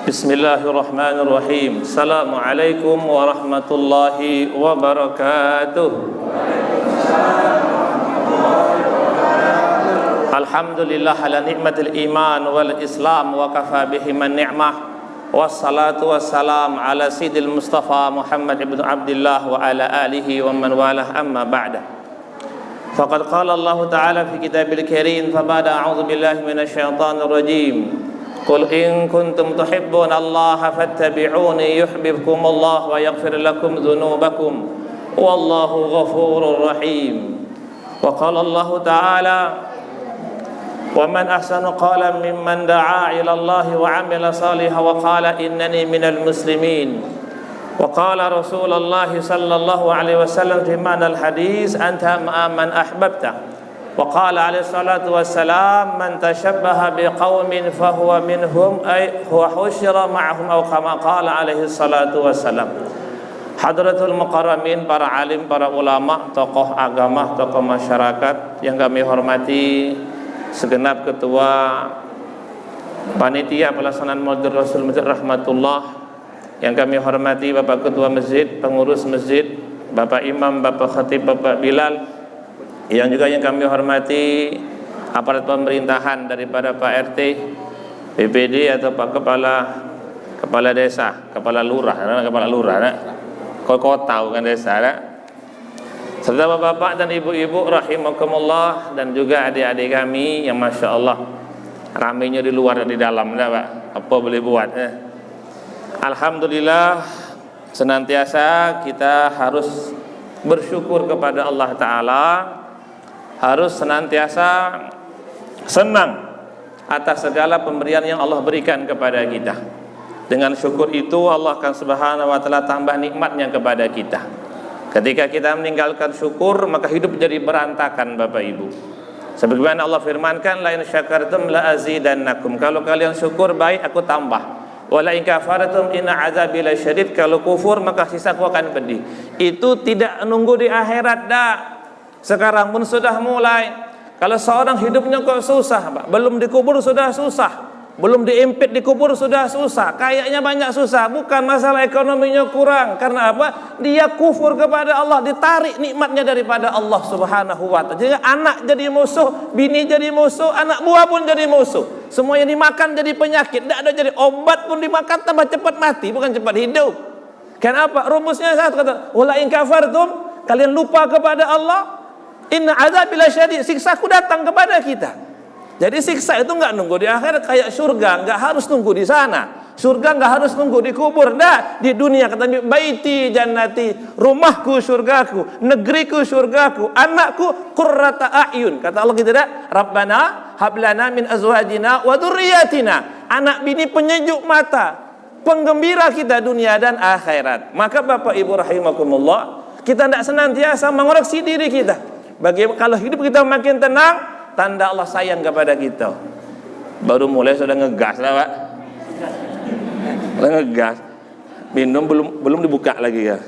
Bismillahirrahmanirrahim. Assalamualaikum warahmatullahi wabarakatuh. Alhamdulillah ala ni'matil iman wal islam wa kafa bihi man ni'mah. Wassalatu wassalam ala sayyidil Mustafa Muhammad ibn Abdullah wa ala alihi wa man walah, amma ba'da. Faqad qala Allah Ta'ala fi kitabil karim, fa ba'da a'udzu billahi minasy syaithanir rajim. Qul in kuntum tuhibbuna Allah fattabi'uni yuhibbukumullah wa yaghfir lakum dhunubakum wallahu ghafurur rahim. Wa qala Allah Ta'ala, wa man ahsanu qalan mimman da'a ila Allah wa 'amila salihan wa qala innani minal muslimin. Wa qala Rasulullah sallallahu alaihi wasallam fi ma'nal hadis, anta ma'a man ahbabta. Wa qala alaihi salatu wassalam, man tashabbaha biqaumin fahuwa minhum, ay huwa husyira ma'ahum, aw kama qala alaihi salatu wassalam. Hadratul mukarramin, para alim, para ulama, tokoh agama, tokoh masyarakat yang kami hormati, segenap ketua panitia pelaksanaan Maulid Rasul Masjid Rahmatullah yang kami hormati, Bapak Ketua Masjid, pengurus masjid, Bapak Imam, Bapak Khatib, Bapak Bilal, yang juga yang kami hormati aparat pemerintahan daripada Pak RT, BPD atau Pak Kepala Desa, Kepala Lurah, kota bukan desa, serta bapak-bapak dan ibu-ibu rahimakumullah, dan juga adik-adik kami yang masya Allah ramainya di luar dan di dalam, Pak, apa boleh buat? Alhamdulillah, senantiasa kita harus bersyukur kepada Allah Ta'ala, harus senantiasa senang atas segala pemberian yang Allah berikan kepada kita. Dengan syukur itu Allah akan subhanahu wa ta'ala tambah nikmatnya kepada kita. Ketika kita meninggalkan syukur, maka hidup jadi berantakan, Bapak Ibu. Sebagaimana Allah firmankan, la in syakartum la azidannakum. Kalau kalian syukur baik, aku tambah. Wa la in kafartum inna azabi lasyadid. Kalau kufur maka sisaku akan pedih. Itu tidak nunggu di akhirat dah. Sekarang pun sudah mulai. Kalau seorang hidupnya kok susah, Pak, belum dikubur sudah susah, belum diimpit dikubur sudah susah, kayaknya banyak susah. Bukan masalah ekonominya kurang, karena apa? Dia kufur kepada Allah, ditarik nikmatnya daripada Allah subhanahu wa ta'ala. Jadi anak jadi musuh, bini jadi musuh, anak buah pun jadi musuh, semuanya dimakan jadi penyakit. Tidak ada jadi obat pun dimakan tambah cepat mati, bukan cepat hidup. Kenapa? Rumusnya satu, kata wala in kafartum, kalian lupa kepada Allah, inna azabi lasyadid, siksaku datang kepada kita. Jadi siksa itu nggak nunggu di akhirat, kayak surga nggak harus nunggu di sana. Surga nggak harus nunggu di kubur. Dah di dunia kata baiti jannati, rumahku surgaku, negeriku surgaku, anakku qurrata a'yun. Kata Allah gitu dah, Rabbana hablana min azwajina wa dzurriyyatina. Anak bini penyejuk mata, penggembira kita dunia dan akhirat. Maka Bapak Ibu rahimakumullah, kita tidak senantiasa mengoreksi diri kita. Kalau hidup kita makin tenang, tanda Allah sayang kepada kita. Baru mulai sudah ngegas lah, Pak. Ngegas. Minum belum dibuka lagi ya.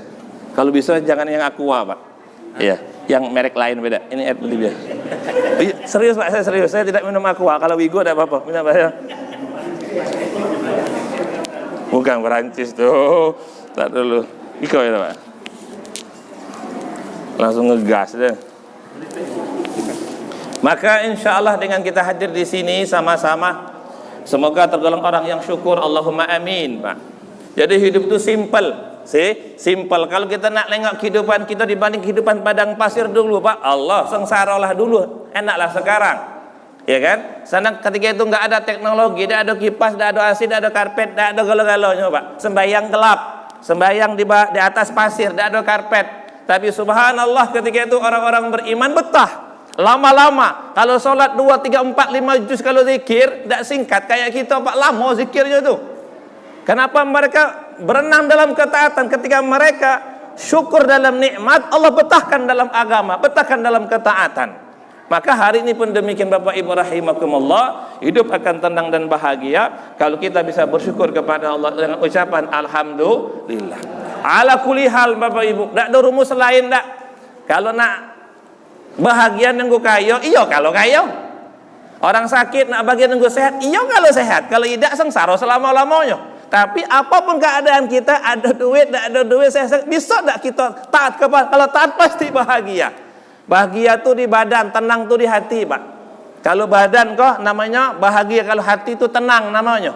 Kalau bisa jangan yang Aqua, Pak. Iya, yang merek lain beda. Ini air putih biasa. Serius, Pak, saya serius. Saya tidak minum Aqua. Kalau Wigo ada apa-apa. Minum apa ya? Bukan Perancis tuh. Tak dulu. Iko ya, Pak. Langsung ngegas deh. Maka insya Allah dengan kita hadir di sini sama-sama, semoga tergolong orang yang syukur. Allahumma amin, Pak. Jadi hidup itu simple, simple. Kalau kita nak nengok kehidupan kita dibanding kehidupan padang pasir dulu, Pak, Allah sengsaralah dulu, enaklah sekarang, ya kan? Sana ketika itu nggak ada teknologi, tidak ada kipas, tidak ada AC, tidak ada karpet, tidak ada galau-galaunya, Pak. Sembayang gelap, sembayang di atas pasir, tidak ada karpet. Tapi subhanallah ketika itu orang-orang beriman betah. Lama-lama, kalau sholat 2, 3, 4, 5 juz, kalau zikir tidak singkat kayak kita, Pak, lama zikirnya tuh. Kenapa? Mereka berenang dalam ketaatan. Ketika mereka syukur dalam nikmat, Allah betahkan dalam agama, betahkan dalam ketaatan. Maka hari ini pun demikian, Bapak Ibu rahimakumullah, hidup akan tenang dan bahagia kalau kita bisa bersyukur kepada Allah dengan ucapan alhamdulillah. Ala kulli hal, Bapak Ibu, tidak ada rumus lain dak. Kalau nak bahagia nunggu kayo, iyo kalau kayo. Orang sakit nak bahagia nunggu sehat, iyo kalau sehat. Kalau tidak sengsara selama-lamanya. Tapi apapun keadaan kita, ada duit, tidak ada duit, bisa tidak kita taat kepada? Kalau taat pasti bahagia. Bahagia tuh di badan, tenang tuh di hati, Pak. Kalau badan kok namanya bahagia, kalau hati itu tenang namanya.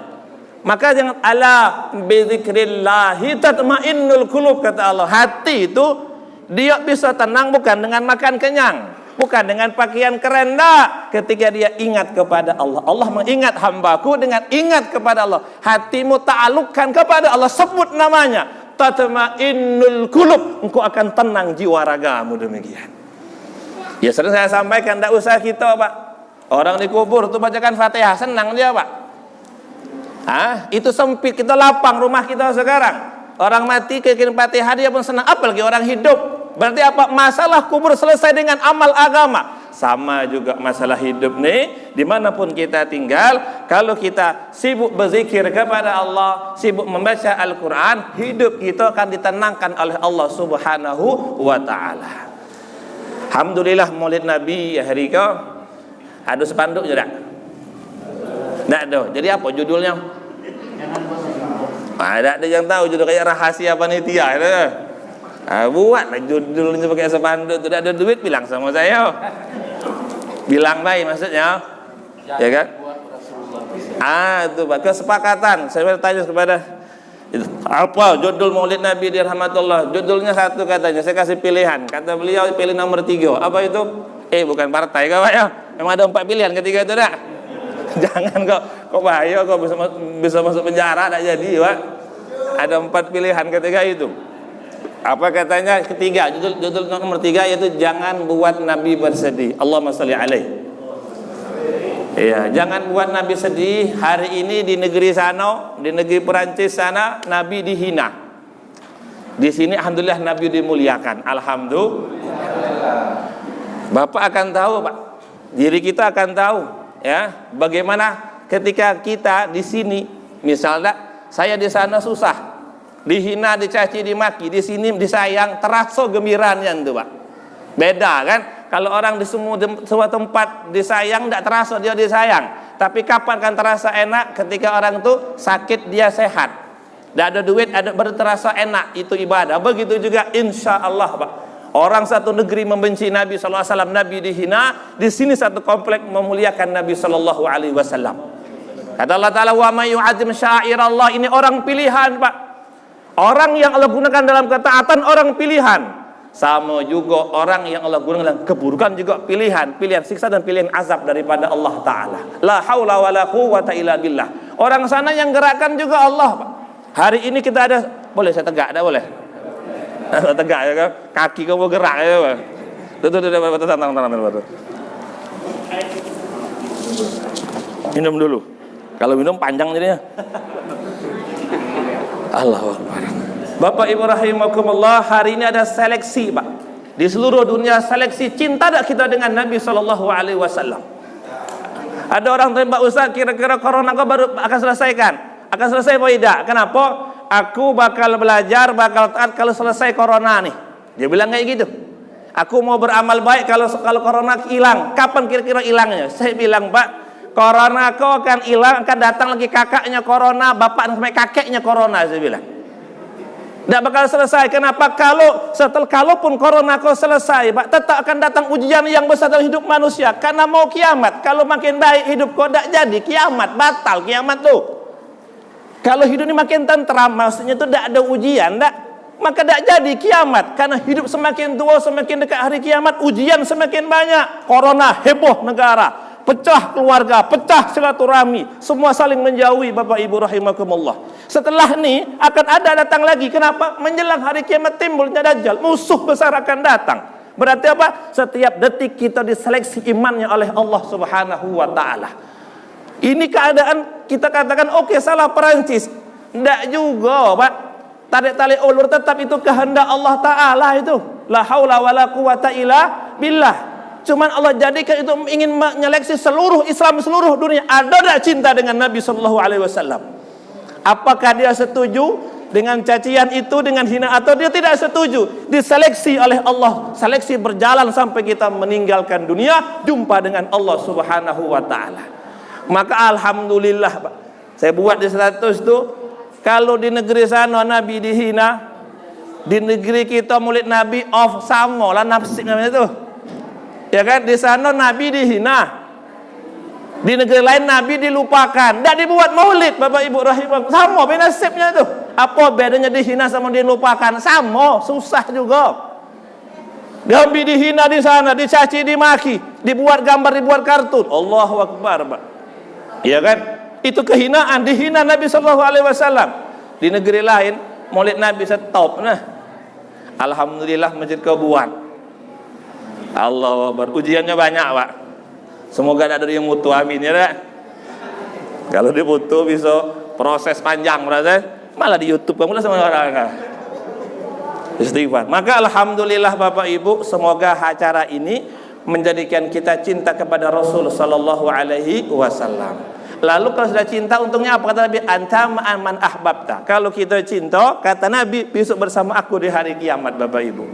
Maka jangan ala bidzikrillahi tatmainnul qulub, kata Allah. Hati itu dia bisa tenang bukan dengan makan kenyang, bukan dengan pakaian keren, ketika dia ingat kepada Allah. Allah mengingat hambaku dengan ingat kepada Allah. Hatimu ta'alukkan kepada Allah, sebut namanya, tatmainnul qulub, engkau akan tenang jiwa ragamu. Demikian. Ya sering saya sampaikan, tidak usah kita, Pak. Orang dikubur tuh bacakan Fatihah, senang dia, Pak. Itu sempit, kita lapang rumah kita sekarang. Orang mati kekirim Fatihah dia pun senang, apalagi orang hidup. Berarti apa? Masalah kubur selesai dengan amal agama. Sama juga masalah hidup nih, dimanapun kita tinggal, kalau kita sibuk berzikir kepada Allah, sibuk membaca Al-Quran, hidup kita akan ditenangkan oleh Allah Subhanahu wa ta'ala. Alhamdulillah Maulid Nabi hari ke ada spanduk juga. Tidak ada. Jadi apa judulnya? Ada yang tahu judul, kayak rahasia panitia. Buatlah judulnya pakai spanduk. Tidak ada duit, bilang sama saya. Bilang baik maksudnya, ya kan? Itu Pak, kesepakatan. Saya bertanya kepada apa judul Maulid Nabi di rahmatullah? Judulnya satu katanya. Saya kasih pilihan. Kata beliau pilih nomor 3. Apa itu? Bukan partai kau, Pak ya. Memang ada 4 pilihan ketiga itu dah. Jangan kok bahaya, kok bisa masuk penjara, tak jadi, Pak. Ada 4 pilihan ketiga itu. Apa katanya ketiga? Judul nomor 3 yaitu jangan buat Nabi bersedih. Allahumma sholli alaihi. Iya, jangan buat Nabi sedih. Hari ini di negeri sana, di negeri Perancis sana, Nabi dihina. Di sini alhamdulillah Nabi dimuliakan. Alhamdulillah. Bapak akan tahu, Pak. Diri kita akan tahu, ya, bagaimana ketika kita di sini, misalnya saya di sana susah, dihina, dicaci, dimaki, di sini disayang, terasa gembiranya itu, Pak. Beda kan? Kalau orang di semua tempat disayang, tidak terasa dia disayang. Tapi kapan kan terasa enak? Ketika orang itu sakit, dia sehat. Tidak ada duit, baru terasa enak. Itu ibadah. Begitu juga insya Allah, Pak. Orang satu negeri membenci Nabi SAW, Nabi dihina. Di sini satu komplek memuliakan Nabi SAW. Kata Allah Ta'ala, wa may yu'azzim sya'irallah. Ini orang pilihan, Pak. Orang yang Allah gunakan dalam ketaatan, orang pilihan. Sama juga orang yang Allah gunakan dalam keburukan juga pilihan. Pilihan siksa dan pilihan azab daripada Allah Ta'ala. La haula wa la quwwata illa billah. Orang sana yang gerakkan juga Allah, Pak. Hari ini kita ada, boleh saya tegak, tak boleh? Tegak ya kan? Kaki kamu gerak ya, Pak. Tuh, tenang. Minum dulu. Kalau minum panjang jadinya. Allahu Akbar. Bapak Ibu rahimakumullah, hari ini ada seleksi, Pak. Di seluruh dunia seleksi, cinta tak kita dengan Nabi SAW. Ada orang tanya, Pak Ustaz, kira-kira corona kau baru akan selesaikan? Akan selesai apa tidak? Kenapa? Aku bakal belajar, bakal taat kalau selesai corona nih. Dia bilang kayak gitu. Aku mau beramal baik kalau corona hilang. Kapan kira-kira hilangnya? Saya bilang, Pak, corona kau akan hilang, akan datang lagi kakaknya corona, bapak sampai kakeknya corona. Saya bilang tidak bakal selesai. Kenapa? Kalaupun corona kau selesai, Pak, tetap akan datang ujian yang besar dalam hidup manusia. Karena mau kiamat. Kalau makin baik hidup kau, tidak jadi kiamat, batal kiamat tuh. Kalau hidup ini makin tentram, maksudnya itu tidak ada ujian, maka tidak jadi kiamat. Karena hidup semakin tua, semakin dekat hari kiamat, ujian semakin banyak. Corona heboh negara, pecah keluarga, pecah silaturahmi, semua saling menjauhi, Bapak Ibu rahimakumullah. Setelah ini akan ada datang lagi. Kenapa? Menjelang hari kiamat timbulnya Dajjal, musuh besar akan datang. Berarti apa? Setiap detik kita diseleksi imannya oleh Allah Subhanahu wa ta'ala. Ini keadaan kita katakan oke, salah Perancis. Tidak juga, Pak. Tarik tali ulur tetap itu kehendak Allah Ta'ala itu. La haula wa la quwata illa billah. Cuman Allah jadikan itu ingin menyeleksi seluruh Islam, seluruh dunia. Ada tidak cinta dengan Nabi SAW? Apakah dia setuju dengan cacian itu, dengan hina, atau dia tidak setuju? Diseleksi oleh Allah. Seleksi berjalan sampai kita meninggalkan dunia, jumpa dengan Allah Subhanahu wa ta'ala. Maka alhamdulillah, Pak, saya buat di status itu Kalau di negeri sana Nabi dihina, di negeri kita murid Nabi off sama lah nafsik namanya itu. Ya kan, di sana Nabi dihina, di negeri lain Nabi dilupakan, tidak dibuat maulid. Bapak Ibu rahimah, sama nasibnya itu. Apa bedanya dihina sama dilupakan? Sama, susah juga. Nabi dihina di sana, dicaci, dimaki, dibuat gambar, dibuat kartun. Allahu Akbar, Pak. Ya kan? Itu kehinaan, dihina Nabi SAW. Di negeri lain maulid Nabi stop. Nah, alhamdulillah masjid kau buat. Allahu Akbar. Ujiannya banyak, Pak. Semoga ada yang mutu, amin ya, Pak. Kalau dia mutu bisa proses panjang, berarti malah di YouTube kamu lah sama orang. Istighfar. Maka alhamdulillah Bapak Ibu, semoga acara ini menjadikan kita cinta kepada Rasul sallallahu alaihi wasallam. Lalu kalau sudah cinta, untungnya apa? Kata Nabi, anta man ahbabta. Kalau kita cinta, kata Nabi, besok bersama aku di hari kiamat, Bapak Ibu.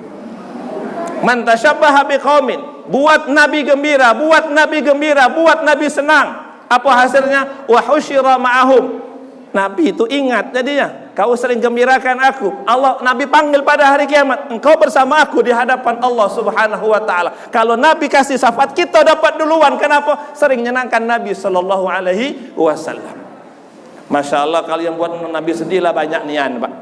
Man tasyabbaha biqaumin, buat Nabi gembira, buat Nabi gembira, buat Nabi senang. Apa hasilnya? Wa husyira ma'ahum. Nabi itu ingat jadinya, kau sering gembirakan aku. Allah, Nabi panggil pada hari kiamat, engkau bersama aku di hadapan Allah Subhanahu wa taala. Kalau Nabi kasih syafaat, kita dapat duluan. Kenapa? Sering menyenangkan Nabi sallallahu alaihi wasallam. Masya Allah, kalau yang buat Nabi sedih lah banyak nian, Pak.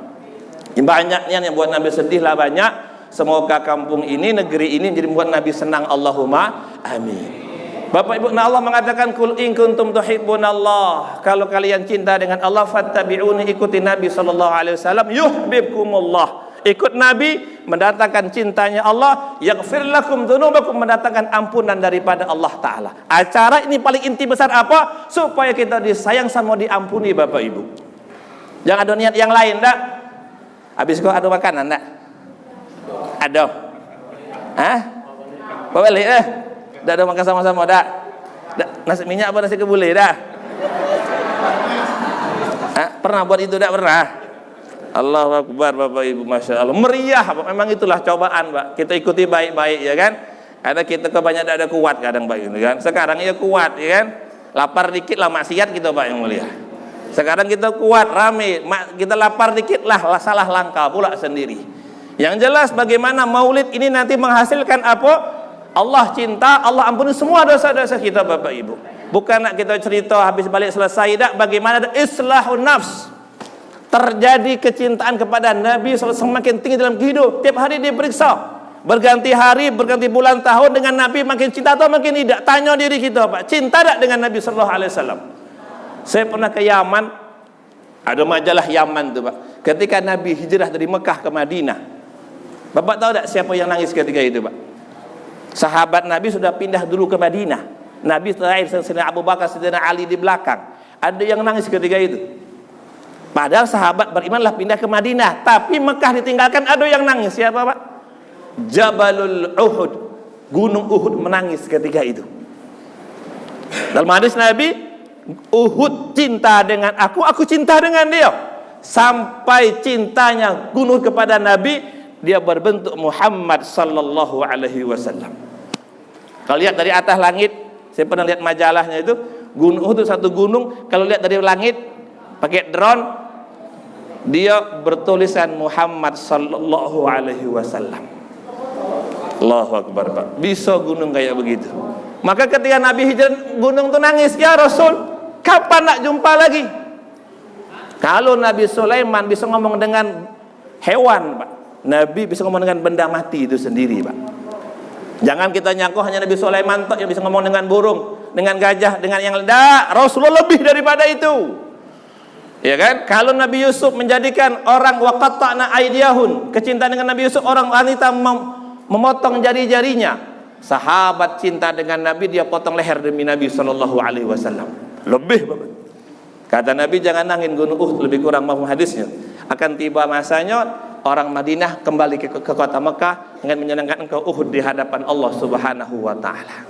Banyak nian yang buat Nabi sedih lah banyak. Semoga kampung ini, negeri ini jadi membuat Nabi senang. Allahumma amin. Bapak Ibu, Allah mengatakan kul in kuntum tuhibbunallah, kalau kalian cinta dengan Allah, fattabi'uni, ikuti Nabi sallallahu alaihi wasallam, yuhibbukumullah. Ikut Nabi mendatangkan cintanya Allah, yaghfir lakum dzunubakum, mendatangkan ampunan daripada Allah taala. Acara ini paling inti besar apa? Supaya kita disayang sama diampuni, Bapak Ibu. Jangan ada niat yang lain, dak. Habis kau ada makanan, dak? Ada. Hah? Boleh dah makan sama-sama dah. Nasi minyak apa nasi kebuli dah? Pernah buat itu dah? Pernah. Allahu Akbar, Bapak Ibu, Masya Allah. Meriah, memang itulah cobaan, Pak. Kita ikuti baik-baik, ya kan? Karena kita kebanyakan ada kuat kadang, Pak, gitu kan? Sekarang ya kuat, ya kan? Lapar dikit lah maksiat kita, Pak, yang mulia. Sekarang kita kuat, rame, kita lapar dikit lah salah langkah pula sendiri. Yang jelas bagaimana maulid ini nanti menghasilkan apa? Allah cinta, Allah ampuni semua dosa-dosa kita, Bapak Ibu. Bukan nak kita cerita habis balik selesai, dak. Bagaimana ada islahun nafs, terjadi kecintaan kepada Nabi semakin tinggi dalam kehidupan. Tiap hari diperiksa, berganti hari, berganti bulan, tahun dengan Nabi, makin cinta atau makin tidak. Tanya diri kita, Pak, cinta tak dengan Nabi sallallahu alaihi wasallam? Saya pernah ke Yaman, ada majalah Yaman tuh, Pak. Ketika Nabi hijrah dari Mekah ke Madinah, Bapak tahu tak siapa yang nangis ketika itu, Pak? Sahabat Nabi sudah pindah dulu ke Madinah. Nabi terakhir Sayyidina Abu Bakar, Sayyidina Ali di belakang. Ada yang nangis ketika itu. Padahal sahabat berimanlah pindah ke Madinah, tapi Mekah ditinggalkan. Ada yang nangis. Siapa, Pak? Jabalul Uhud, Gunung Uhud menangis ketika itu. Dalam hadis Nabi, Uhud cinta dengan aku cinta dengan dia. Sampai cintanya gunung kepada Nabi, dia berbentuk Muhammad sallallahu alaihi wasallam. Kalau lihat dari atas langit, saya pernah lihat majalahnya itu, gunung itu satu gunung, kalau lihat dari langit pakai drone, dia bertulisan Muhammad sallallahu alaihi wasallam. Allahu Akbar, Pak. Bisa gunung kayak begitu. Maka ketika Nabi hijrah, gunung itu nangis, ya Rasul, kapan nak jumpa lagi? Kalau Nabi Sulaiman bisa ngomong dengan hewan, Pak, Nabi bisa ngomong dengan benda mati itu sendiri, Pak. Jangan kita nyangka hanya Nabi Sulaiman yang bisa ngomong dengan burung, dengan gajah, dengan yang lain. Rasulullah lebih daripada itu. Ya kan? Kalau Nabi Yusuf menjadikan orang waqatta'na aydiyahun, kecintaan dengan Nabi Yusuf, orang wanita memotong jari-jarinya. Sahabat cinta dengan Nabi, dia potong leher demi Nabi sallallahu alaihi wasallam. Lebih, Bapak. Kata Nabi, jangan nangin gunung Uhud, lebih kurang mahfum hadisnya. Akan tiba masanya orang Madinah kembali ke kota Mekah dengan menyenangkan engkau Uhud di hadapan Allah Subhanahu wa taala.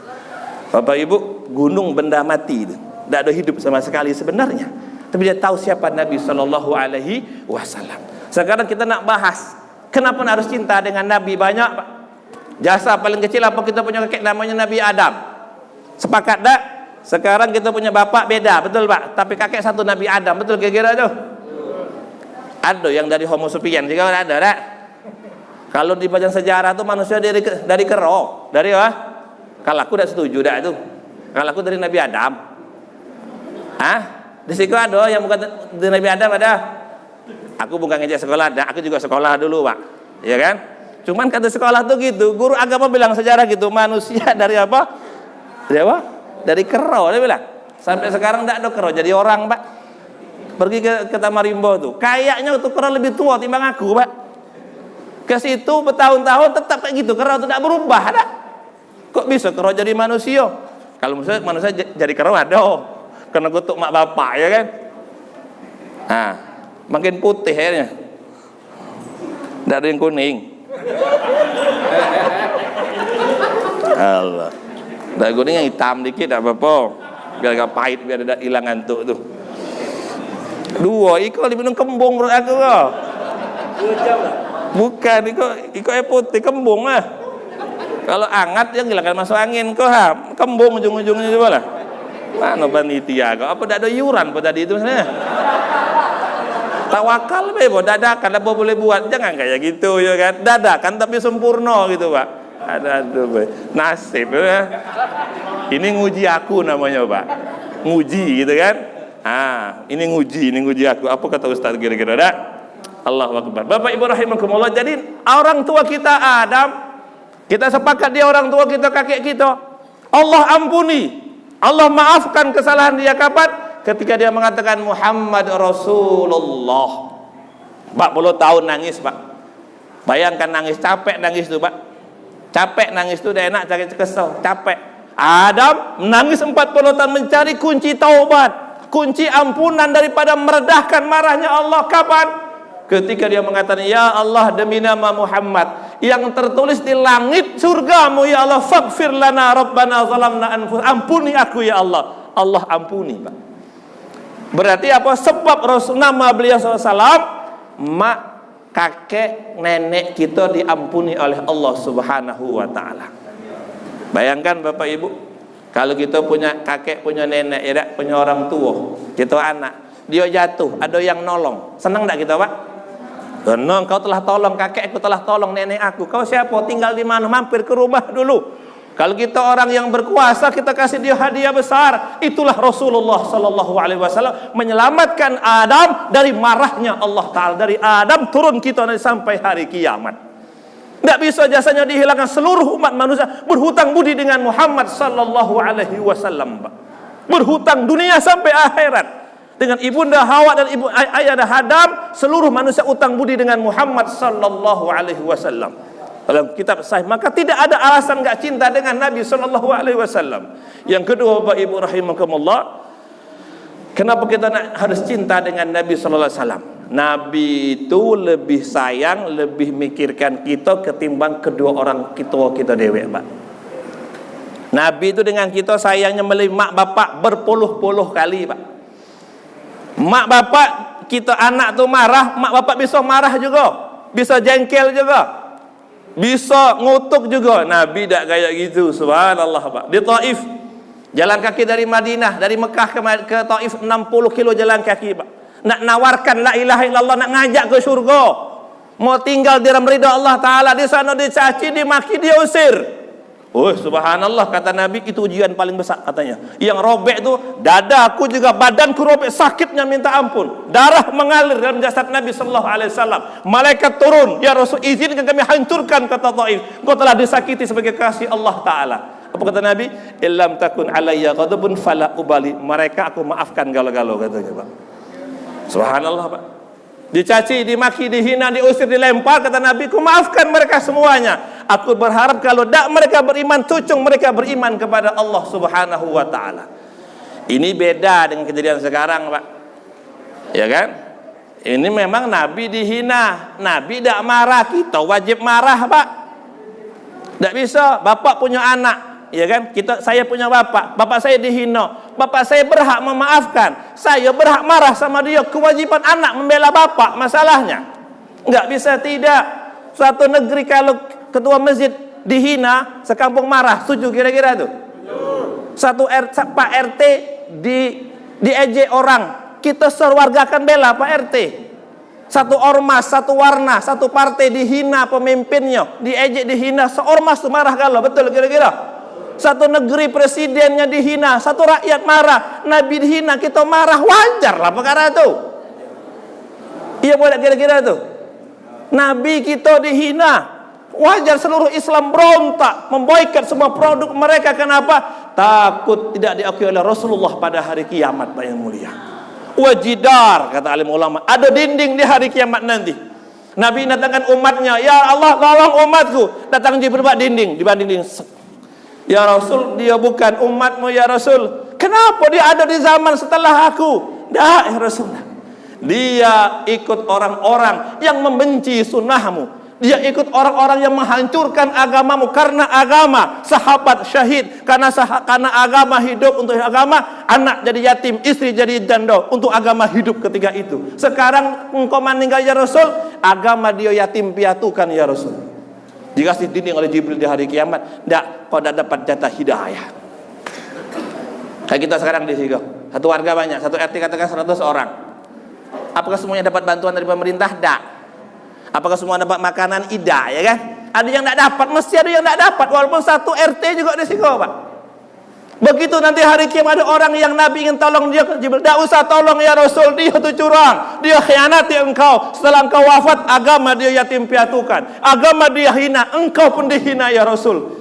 Bapak Ibu, gunung benda mati itu, tidak ada hidup sama sekali sebenarnya. Tapi dia tahu siapa Nabi sallallahu alaihi wasallam. Sekarang kita nak bahas, kenapa harus cinta dengan Nabi? Banyak, Pak. Jasa paling kecil apa kita punya kakek namanya Nabi Adam. Sepakat tak? Sekarang kita punya bapak beda, betul, Pak? Tapi kakek satu Nabi Adam, betul kira-kira tuh? Ada yang dari Homo sapiens juga ada, tak? Kalau di pelajaran sejarah tuh manusia dari kero, dari apa? Kalau aku tidak setuju dah itu. Kalau aku dari Nabi Adam. Hah? Di situ ada yang bukan dari Nabi Adam ada. Aku bukan ngejek sekolah, aku juga sekolah dulu, Pak. Ya kan? Cuman kata sekolah tuh gitu, guru agama bilang sejarah gitu, manusia dari apa? Dari apa? Dari kero, dia bilang. Sampai sekarang tidak ada kero, jadi orang, Pak. Pergi ke Tamarimbo tuh, kayaknya tuh kero lebih tua timbang aku, Pak. Ke situ bertahun-tahun tetap kayak gitu, kero tidak berubah, ada. Kok bisa kero jadi manusia? Kalau manusia jadi kero ada, kena kutuk mak bapak, ya kan? Nah, makin putih akhirnya, tidak ada yang kuning. Allah, tidak kuning yang hitam dikit, tidak apa-apa. Biar gak pahit, biar tidak hilang ngantuk tuh. Dua, iko lebih kembung menurut aku kok. 2 jam lah. Bukan, iko putih kembung lah. Kalau hangat yang hilangkan masuk angin kok, kembung ujung-ujungnya coba lah. Mana panitia kok? Apa tidak ada iuran pada tadi itu sebenarnya? Tawakal bebo, dadakan apa boleh buat, jangan kayak gitu ya kan? Dadakan tapi sempurna gitu, Pak. Aduh, nasib ya. Ini nguji aku namanya, Pak. Nguji gitu kan? Ini nguji aku. Apa kata Ustaz kira-kira? Dah? Allahu Akbar. Bapak Ibu rahimakumullah. Jadi orang tua kita Adam, kita sepakat dia orang tua kita, kakek kita. Allah ampuni, Allah maafkan kesalahan dia kapan? Ketika dia mengatakan Muhammad Rasulullah. 40 tahun nangis, Pak. Bayangkan nangis, capek nangis tuh, Pak. Capek nangis tuh udah enak, cari kesel, capek. Adam menangis 40 tahun mencari kunci taubat, kunci ampunan daripada meredahkan marahnya Allah. Kapan? Ketika dia mengatakan, ya Allah, demi nama Muhammad yang tertulis di langit surgamu, ya Allah, faghfir lana rabbana zalamna anfusana, ampuni aku ya Allah. Allah ampuni, Pak. Berarti apa? Sebab Rasul nama beliau SAW, mak, kakek, nenek kita diampuni oleh Allah Subhanahu wa ta'ala. Bayangkan Bapak Ibu, kalau kita punya kakek, punya nenek, ya tak? Punya orang tua, kita anak, dia jatuh, ada yang nolong, senang tak kita, Pak? Senang, kau telah tolong kakek, aku telah tolong nenek aku. Kau siapa? Tinggal di mana? Mampir ke rumah dulu. Kalau kita orang yang berkuasa, kita kasih dia hadiah besar. Itulah Rasulullah sallallahu alaihi wasallam menyelamatkan Adam dari marahnya Allah Ta'ala. Dari Adam turun kita sampai hari kiamat. Tidak bisa jasanya dihilangkan. Seluruh umat manusia berhutang budi dengan Muhammad sallallahu alaihi wasallam. Berhutang dunia sampai akhirat. Dengan ibunda Hawa dan ibu ayah Adam, seluruh manusia utang budi dengan Muhammad sallallahu alaihi wasallam. Dalam kitab sahih, maka tidak ada alasan enggak cinta dengan Nabi sallallahu alaihi wasallam. Yang kedua, Bapak Ibu rahimakumullah, kenapa kita harus cinta dengan Nabi sallallahu alaihi wasallam? Nabi itu lebih sayang, lebih mikirkan kita ketimbang kedua orang kita dewek, Pak. Nabi itu dengan kita sayangnya melebihi mak bapak berpuluh-puluh kali, Pak. Mak bapak kita anak tuh marah, mak bapak bisa marah juga, bisa jengkel juga, bisa ngutuk juga. Nabi tidak kayak gitu, subhanallah, Pak. Di Taif, jalan kaki dari Madinah, dari Mekah ke Taif 60 kilo jalan kaki, Pak. Nak nawarkan la ilaha illallah, nak ngajak ke surga, mau tinggal di dalam ridha Allah Ta'ala. Di sana dicaci, dimaki, diusir. Oh subhanallah, kata Nabi, itu ujian paling besar katanya. Yang robek itu dadaku juga, badanku robek, sakitnya minta ampun, darah mengalir dalam jasad Nabi sallallahu alaihi wasallam. Malaikat turun, ya Rasul, izinkan kami hancurkan kota Taif, kau telah disakiti sebagai kasih Allah Ta'ala. Apa kata Nabi? Illam takun alayya ghadabun fala ubali, mereka aku maafkan galau-galau, katanya, Pak. Subhanallah, Pak. Dicaci, dimaki, dihina, diusir, dilempar, kata Nabi, ku maafkan mereka semuanya. Aku berharap kalau tak mereka beriman, tucung mereka beriman kepada Allah Subhanahu wa ta'ala. Ini beda dengan kejadian sekarang, Pak. Ya kan? Ini memang Nabi dihina, Nabi tidak marah, kita wajib marah, Pak. Tidak bisa, bapak punya anak, ya kan? Saya punya bapak saya dihina, bapak saya berhak memaafkan, saya berhak marah sama dia. Kewajiban anak membela bapak, masalahnya nggak bisa tidak. Suatu negeri kalau ketua masjid dihina, sekampung marah, setuju kira-kira tuh? Pak RT diejek orang, kita sewarga akan bela Pak RT. Satu ormas, satu warna, satu partai dihina pemimpinnya, diejek, dihina, seormas itu marah galau, betul kira-kira? Satu negeri presidennya dihina, satu rakyat marah, Nabi dihina, kita marah, wajar lah perkara itu. Iya boleh kira-kira itu. Nabi kita dihina, wajar seluruh Islam berontak, memboikot semua produk mereka. Kenapa? Takut tidak diakui oleh Rasulullah pada hari kiamat, Pak yang mulia. Wajidar, kata alim ulama, ada dinding di hari kiamat nanti. Nabi datangkan umatnya, ya Allah tolong umatku. Datang Jibril buat dinding, dibanding dinding. Ya Rasul, dia bukan umatmu ya Rasul. Kenapa dia ada di zaman setelah aku? Dah ya Rasul, dia ikut orang-orang yang membenci sunnahmu. Dia ikut orang-orang yang menghancurkan agamamu. Karena agama, sahabat syahid. Karena agama hidup untuk agama, anak jadi yatim, istri jadi janda. Untuk agama hidup ketika itu. Sekarang engkau meninggal ya Rasul, agama dia yatim piatukan ya Rasul. Dikasih dinding oleh Jibril di hari kiamat. Tidak, kau tidak dapat jatah hidayah. Kayak kita sekarang di sini. Satu warga banyak, satu RT katakan 100 orang. Apakah semuanya dapat bantuan dari pemerintah? Tidak. Apakah semua dapat makanan? Tidak, ya kan? Ada yang tidak dapat, mesti ada yang tidak dapat. Walaupun satu RT juga risiko, Pak. Begitu nanti hari kiamat ada orang yang Nabi ingin tolong dia, Jibril, tidak usah tolong ya Rasul, dia itu curang, dia khianati engkau. Setelah engkau wafat, agama dia yatim piatukan, agama dia hina, engkau pun dihina ya Rasul.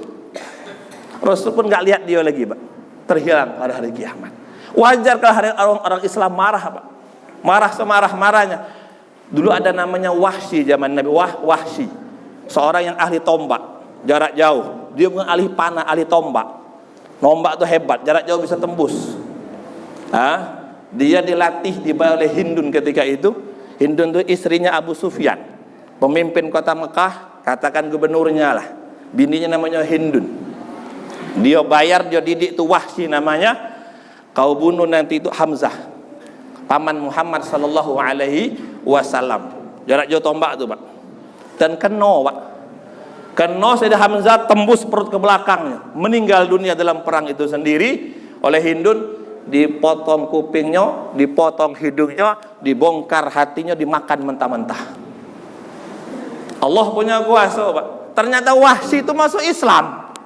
Rasul pun nggak lihat dia lagi, Pak. Terhilang pada hari kiamat. Wajar kalau orang Islam marah, Pak. Marah semarah-marahnya. Dulu ada namanya Wahsy zaman Nabi, Wahsy, seorang yang ahli tombak jarak jauh. Dia bukan ahli panah, ahli tombak. Tombak itu hebat, jarak jauh bisa tembus. Dia dilatih oleh Hindun ketika itu. Hindun itu istrinya Abu Sufyan, pemimpin kota Mekah, katakan gubernurnya lah. Bininya namanya Hindun. Dia bayar, dia didik itu Wahsy namanya. Kau bunuh nanti itu Hamzah, paman Muhammad sallallahu alaihi wasallam. Jarak jauh tombak itu, Pak. Dan kena, Pak. Kena Sayyidina Hamzah, tembus perut ke belakangnya. Meninggal dunia dalam perang itu sendiri oleh Hindun. Dipotong kupingnya, dipotong hidungnya, dibongkar hatinya, dimakan mentah-mentah. Allah punya kuasa, Pak. Ternyata Wahsy itu masuk Islam.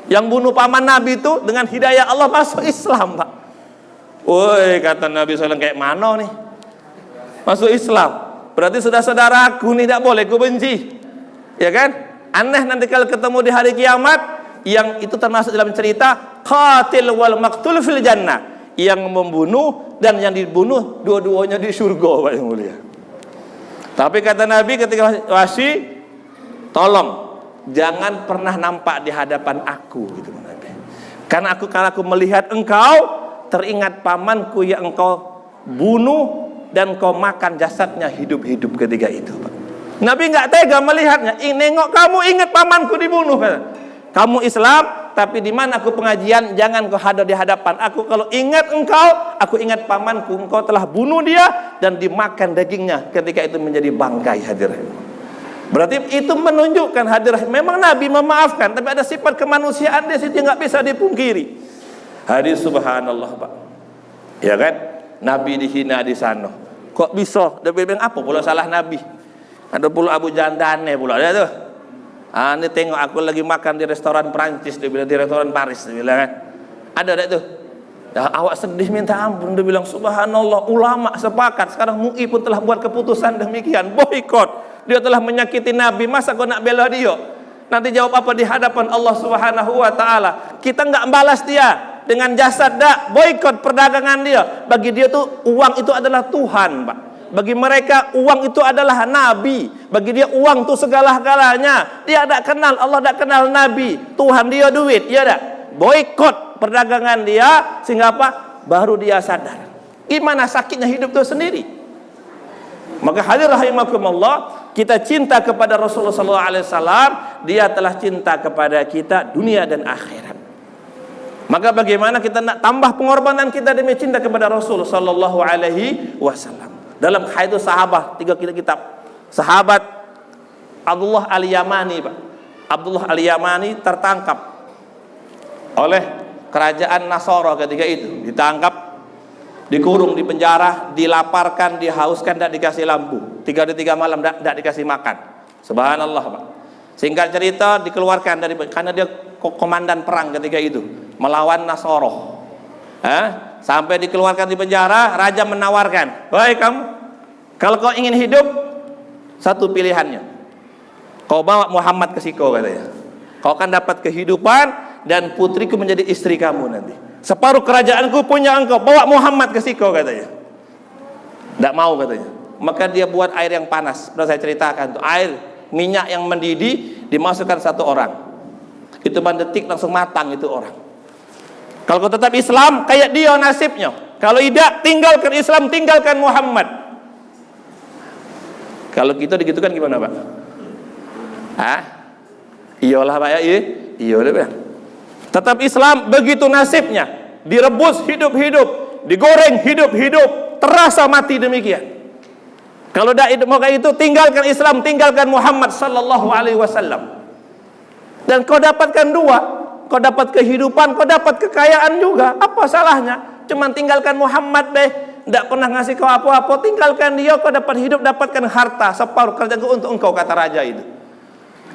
Yang bunuh paman Nabi itu dengan hidayah Allah masuk Islam, Pak. Woi, kata Nabi SAW, kayak mana nih? Masuk Islam. Berarti saudara-saudaraku nih tidak boleh ku benci. Ya kan? Aneh nanti kalau ketemu di hari kiamat, yang itu termasuk dalam cerita qatil wal maqtul fil jannah. Yang membunuh dan yang dibunuh dua-duanya di surga, Pak yang mulia. Tapi kata Nabi ketika Wahsy, tolong jangan pernah nampak di hadapan aku gitu Nabi. Karena kalau aku melihat engkau, teringat pamanku yang engkau bunuh dan kau makan jasadnya hidup-hidup ketika itu, Pak. Nabi nggak tega melihatnya. Nengok kamu, ingat pamanku dibunuh. Kamu Islam, tapi di mana aku pengajian, jangan kau hadir di hadapan aku. Kalau ingat engkau, aku ingat pamanku, engkau telah bunuh dia dan dimakan dagingnya ketika itu menjadi bangkai hadir. Berarti itu menunjukkan hadir. Memang Nabi memaafkan, tapi ada sifat kemanusiaan di situ yang nggak bisa dipungkiri. Hadis subhanallah, Pak. Ya kan? Nabi dihina di sana. Kok bisa? Dia bilang apa pula salah Nabi? Ada pula Abu Jandane pula dia tuh. Ini tengok aku lagi makan di restoran Prancis, dia bilang di restoran Paris, dia bilang kan. Ada tak tuh? Ya, awak sedih minta ampun, dia bilang subhanallah, ulama sepakat. Sekarang MUI pun telah buat keputusan demikian, boikot. Dia telah menyakiti Nabi, masa kau nak bela dia? Nanti jawab apa di hadapan Allah Subhanahu wa taala? Kita enggak balas dia dengan jasad, dak, boikot perdagangan dia. Bagi dia tuh uang itu adalah Tuhan, Pak. Bagi mereka uang itu adalah Nabi. Bagi dia uang itu segala-galanya. Dia tidak kenal Allah, tidak kenal Nabi. Tuhan dia duit, ya tak? Boikot perdagangan dia sehingga apa? Baru dia sadar. Gimana sakitnya hidup itu sendiri. Maka hadir rahimakumullah, kita cinta kepada Rasulullah SAW, dia telah cinta kepada kita dunia dan akhirat. Maka bagaimana kita nak tambah pengorbanan kita demi cinta kepada Rasul sallallahu alaihi wasallam. Dalam hadis sahabat, 3 kitab. Sahabat Abdullah Al-Yamani, Pak. Abdullah Al-Yamani tertangkap oleh kerajaan Nasara ketika itu. Ditangkap, dikurung di penjara, dilaparkan, dihauskan, dan dikasih lampu. 3 hari 3 malam tidak dikasih makan. Subhanallah, Pak. Singkat cerita dikeluarkan karena dia komandan perang ketika itu melawan Nasoro. Sampai dikeluarkan di penjara, raja menawarkan, "Wahai kamu, kalau kau ingin hidup, satu pilihannya. Kau bawa Muhammad ke siko," katanya. "Kau akan dapat kehidupan dan putriku menjadi istri kamu nanti. Separuh kerajaanku punya engkau, bawa Muhammad ke siko," katanya. Tidak mau katanya. Maka dia buat air yang panas. Sudah saya ceritakan tuh, air minyak yang mendidih dimasukkan 1 orang. Itu detik langsung matang itu orang. Kalau kau tetap Islam, kayak dia nasibnya. Kalau tidak, tinggalkan Islam, tinggalkan Muhammad. Kalau kita digitukan gimana, Pak? Iyalah, Pak, ya. Iyalah, Pak. Tetap Islam, begitu nasibnya. Direbus hidup-hidup, digoreng hidup-hidup, terasa mati demikian. Kalau tidak mau kayak itu, tinggalkan Islam, tinggalkan Muhammad sallallahu alaihi wasallam. Dan kau dapatkan 2. Kau dapat kehidupan, kau dapat kekayaan juga. Apa salahnya? Cuman tinggalkan Muhammad deh. Tidak pernah ngasih kau apa-apa. Tinggalkan dia, kau dapat hidup, dapatkan harta. Separuh kerjaanku untuk engkau, kata raja itu.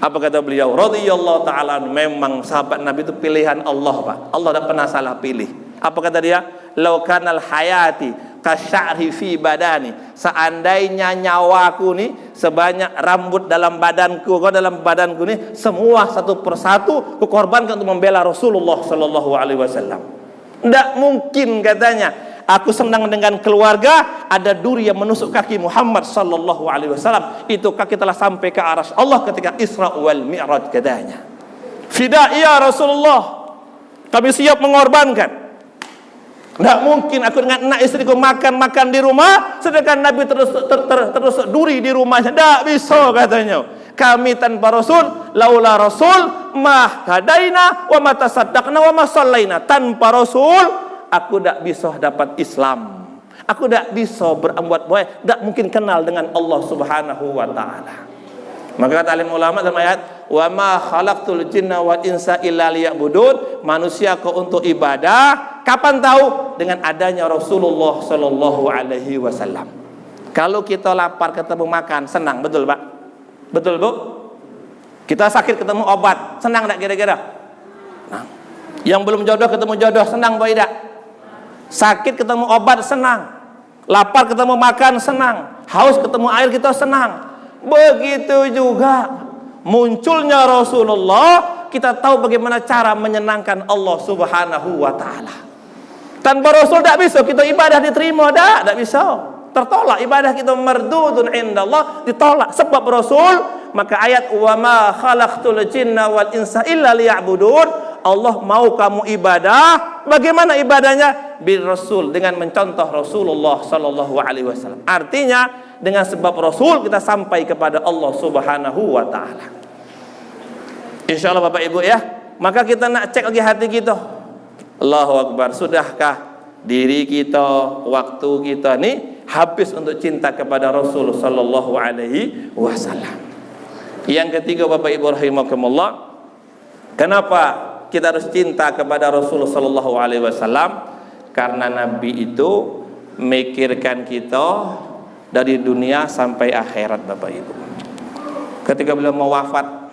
Apa kata beliau? Radhiyallahu ta'ala, memang sahabat Nabi itu pilihan Allah, Pak. Allah tidak pernah salah pilih. Apa kata dia? Lau kanal hayati kasya'ri fi badani. Seandainya nyawaku nih sebanyak rambut dalam badanku, nih semua satu persatu kukorbankan untuk membela Rasulullah sallallahu alaihi wasallam. Tidak mungkin katanya. Aku senang dengan keluarga, ada duri yang menusuk kaki Muhammad sallallahu alaihi wasallam. Itu kaki telah sampai ke arasy Allah ketika Isra wal Mi'raj katanya. Fida ya Rasulullah, kami siap mengorbankan. Tidak mungkin aku dengan anak istriku makan di rumah, sedangkan Nabi terus duri di rumahnya. Tidak bisa katanya. Kami tanpa Rasul, laula Rasul, ma hadaina wa ma tasaddaqna wa ma sallaina. Tanpa Rasul, aku tidak bisa dapat Islam. Aku tidak bisa berbuat baik, tidak mungkin kenal dengan Allah Subhanahu wa taala. Maka kata alim ulama dalam ayat, "Wa ma khalaqtul jinna wal insa illa liya'budun." Manusia kau untuk ibadah. Kapan tahu? Dengan adanya Rasulullah sallallahu alaihi wasallam. Kalau kita lapar ketemu makan, senang, betul, Pak? Betul, Bu? Kita sakit ketemu obat, senang enggak kira-kira? Nah. Yang belum jodoh ketemu jodoh, senang apa tidak? Sakit ketemu obat, senang. Lapar ketemu makan, senang. Haus ketemu air, kita senang. Begitu juga munculnya Rasulullah, kita tahu bagaimana cara menyenangkan Allah Subhanahu wa taala. Tanpa Rasul tidak bisa kita ibadah diterima, tidak bisa. Tertolak ibadah kita, mardudun indallah, ditolak sebab Rasul. Maka ayat wa ma khalaqtul jinna wal insa illa liya'budun. Allah mau kamu ibadah, bagaimana ibadahnya? Bil Rasul, dengan mencontoh Rasulullah sallallahu alaihi wasallam. Artinya dengan sebab Rasul kita sampai kepada Allah Subhanahu wa taala. Insyaallah Bapak Ibu ya. Maka kita nak cek lagi hati kita. Allahu Akbar, sudahkah diri kita, waktu kita nih habis untuk cinta kepada Rasul sallallahu alaihi wasallam. Yang ketiga Bapak Ibu rahimakumullah, kenapa kita harus cinta kepada Rasul sallallahu alaihi wasallam? Karena Nabi itu mikirkan kita dari dunia sampai akhirat Bapak Ibu. Ketika beliau mau wafat,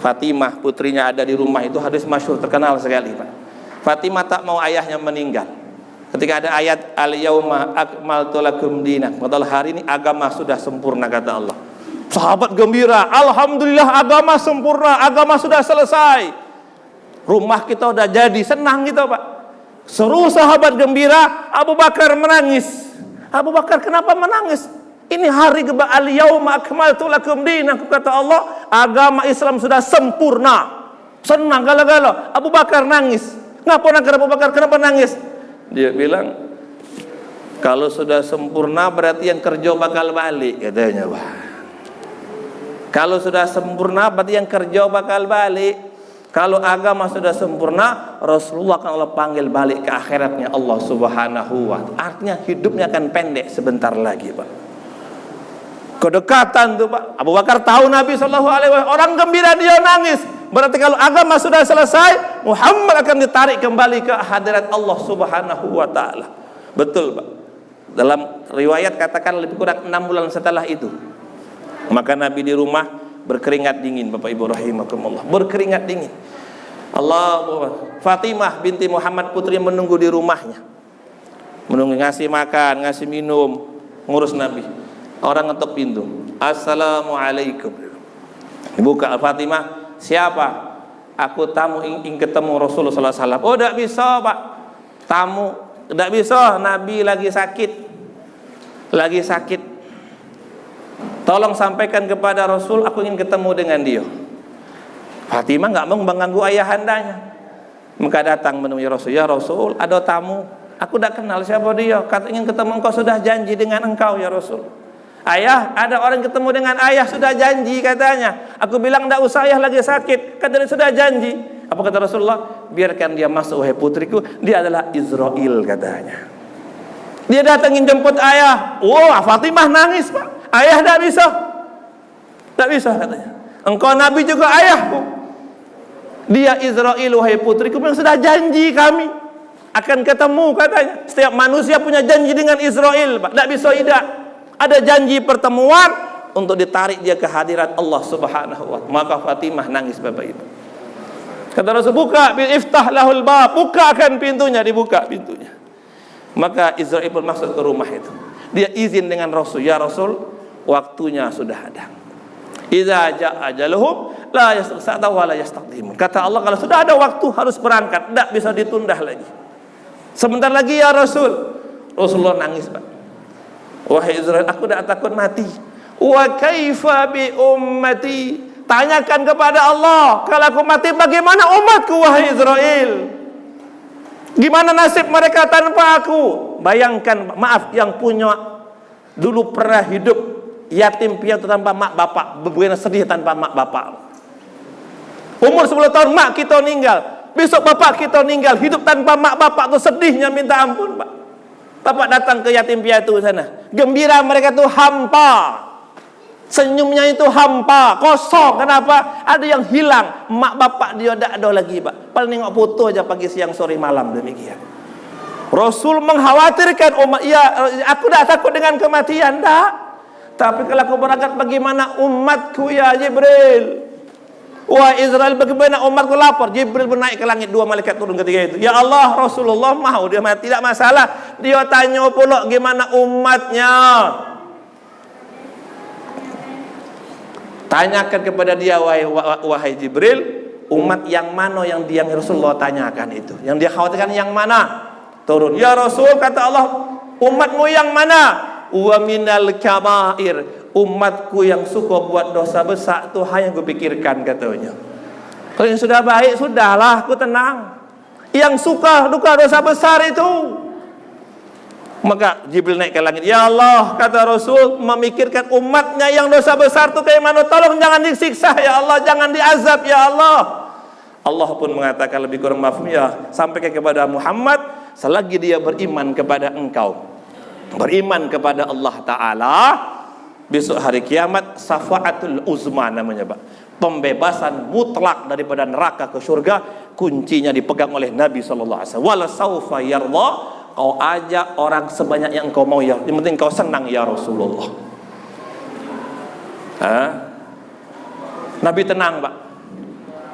Fatimah putrinya ada di rumah, itu hadis masyhur terkenal sekali, Pak. Fatimah tak mau ayahnya meninggal. Ketika ada ayat al-yauma akmaltu lakum dinakum, padahal hari ini agama sudah sempurna kata Allah. Sahabat gembira, alhamdulillah agama sempurna, agama sudah selesai. Rumah kita udah jadi, senang kita, Pak. Seluruh sahabat gembira, Abu Bakar menangis. Abu Bakar kenapa menangis? Ini hari al-yauma akmaltu lakum dinakum, kata Allah, agama Islam sudah sempurna. Senang gala-gala. Abu Bakar nangis. Ngapa Abu Bakar kenapa nangis? Dia bilang, kalau sudah sempurna berarti yang kerja bakal balik, katanya, Pak. Kalau sudah sempurna berarti yang kerja bakal balik. Kalau agama sudah sempurna, Rasulullah akan Allah panggil balik ke akhiratnya Allah Subhanahu wa ta'ala. Artinya hidupnya akan pendek sebentar lagi, Pak. Kedekatan tuh, Pak. Abu Bakar tahu Nabi SAW, orang gembira, dia nangis. Berarti kalau agama sudah selesai, Muhammad akan ditarik kembali ke hadirat Allah Subhanahu wa ta'ala. Betul, Pak. Dalam riwayat katakan lebih kurang 6 bulan setelah itu. Maka Nabi di rumah berkeringat dingin, Bapak Ibu rahimakumullah. Berkeringat dingin. Fatimah binti Muhammad putri menunggu di rumahnya. Menunggu, ngasih makan, ngasih minum, ngurus Nabi. Orang ngetok pintu. Assalamualaikum. Dibuka Fatimah, siapa? Aku tamu ingin ketemu Rasulullah sallallahu alaihi wasallam. Oh, tidak bisa, Pak. Tamu tidak bisa, Nabi lagi sakit. Lagi sakit. Tolong sampaikan kepada Rasul, aku ingin ketemu dengan dia. Fatimah nggak mau mengganggu ayahandanya. Maka datang menemui Rasul. Ya Rasul, ada tamu. Aku tidak kenal siapa dia. Kata ingin ketemu engkau, sudah janji dengan engkau ya Rasul. Ayah, ada orang ketemu dengan ayah, sudah janji katanya. Aku bilang tidak usah, ayah lagi sakit. Kata dia sudah janji. Apa kata Rasulullah? Biarkan dia masuk, wahai putriku. Dia adalah Israel katanya. Dia datangin jemput ayah. Wah, Fatimah nangis, Pak. Ayah tidak bisa. Tidak bisa katanya. Engkau Nabi juga ayahku. Dia Israel, wahai putriku, yang sudah janji kami akan ketemu katanya. Setiap manusia punya janji dengan Israel, Pak. Tidak bisa tidak. Ada janji pertemuan untuk ditarik dia ke hadirat Allah Subhanahu wa ta'ala. Maka Fatimah nangis, Bapak Ibu. Kata Rasul, buka, iftah lahul bab, bukakan pintunya, dibuka pintunya. Maka Israel pun masuk ke rumah itu. Dia izin dengan Rasul, ya Rasul, waktunya sudah ada. Idza jaa ajaluhum la yastaqsa'u wa la yastaqdimun. Kata Allah, kalau sudah ada waktu harus berangkat, tidak bisa ditunda lagi. Sebentar lagi ya Rasul. Rasulullah nangis, Pak. Wahai Israel, aku tidak takut mati. Wa kaifa bi ummati? Tanyakan kepada Allah, kalau aku mati bagaimana umatku wahai Israel? Gimana nasib mereka tanpa aku? Bayangkan, maaf, yang punya dulu pernah hidup yatim piatu tanpa mak bapak, bagaimana sedih tanpa mak bapak. Umur 10 tahun mak kita meninggal, besok bapak kita meninggal, hidup tanpa mak bapak itu sedihnya minta ampun, Pak. Bapak datang ke yatim piatu sana, gembira mereka tuh hampa, senyumnya itu hampa, kosong. Kenapa? Ada yang hilang. Mak bapak dia tidak ada lagi, Pak. Paling nengok foto aja pagi, siang, sore, malam, demikian. Rasul mengkhawatirkan umat. Ya, aku tidak takut dengan kematian, tidak. Tapi kalau aku berangkat, bagaimana umatku ya Jibril? Wah Israel, bagaimana umatku lapar? Jibril menaik ke langit, 2 malaikat turun ketika itu. Ya Allah, Rasulullah mau dia mati, tidak masalah. Dia tanya pula gimana umatnya. Tanyakan kepada dia, wahai Jibril, umat yang mana yang Rasulullah tanyakan itu, yang dia khawatirkan yang mana? Turun, ya Rasul, kata Allah, umatmu yang mana? Wa minal kabair, umatku yang suka buat dosa besar tuh hanya gue pikirkan katanya. Kalau yang sudah baik, sudahlah, aku tenang. Yang suka duka dosa besar itu. Maka Jibril naik ke langit. Ya Allah, kata Rasul, memikirkan umatnya yang dosa besar itu kayak mana. Tolong jangan disiksa ya Allah, jangan diazab ya Allah. Allah pun mengatakan lebih kurang mafhum, ya sampaikan kepada Muhammad, selagi dia beriman kepada engkau, beriman kepada Allah Ta'ala, besok hari kiamat syafaatul uzma namanya, Pak. Pembebasan mutlak daripada neraka ke surga, kuncinya dipegang oleh Nabi sallallahu alaihi wasallam. Wala saufa yarda, kau ajak orang sebanyak yang kau mau ya, yang penting kau senang ya Rasulullah. Nabi tenang, Pak.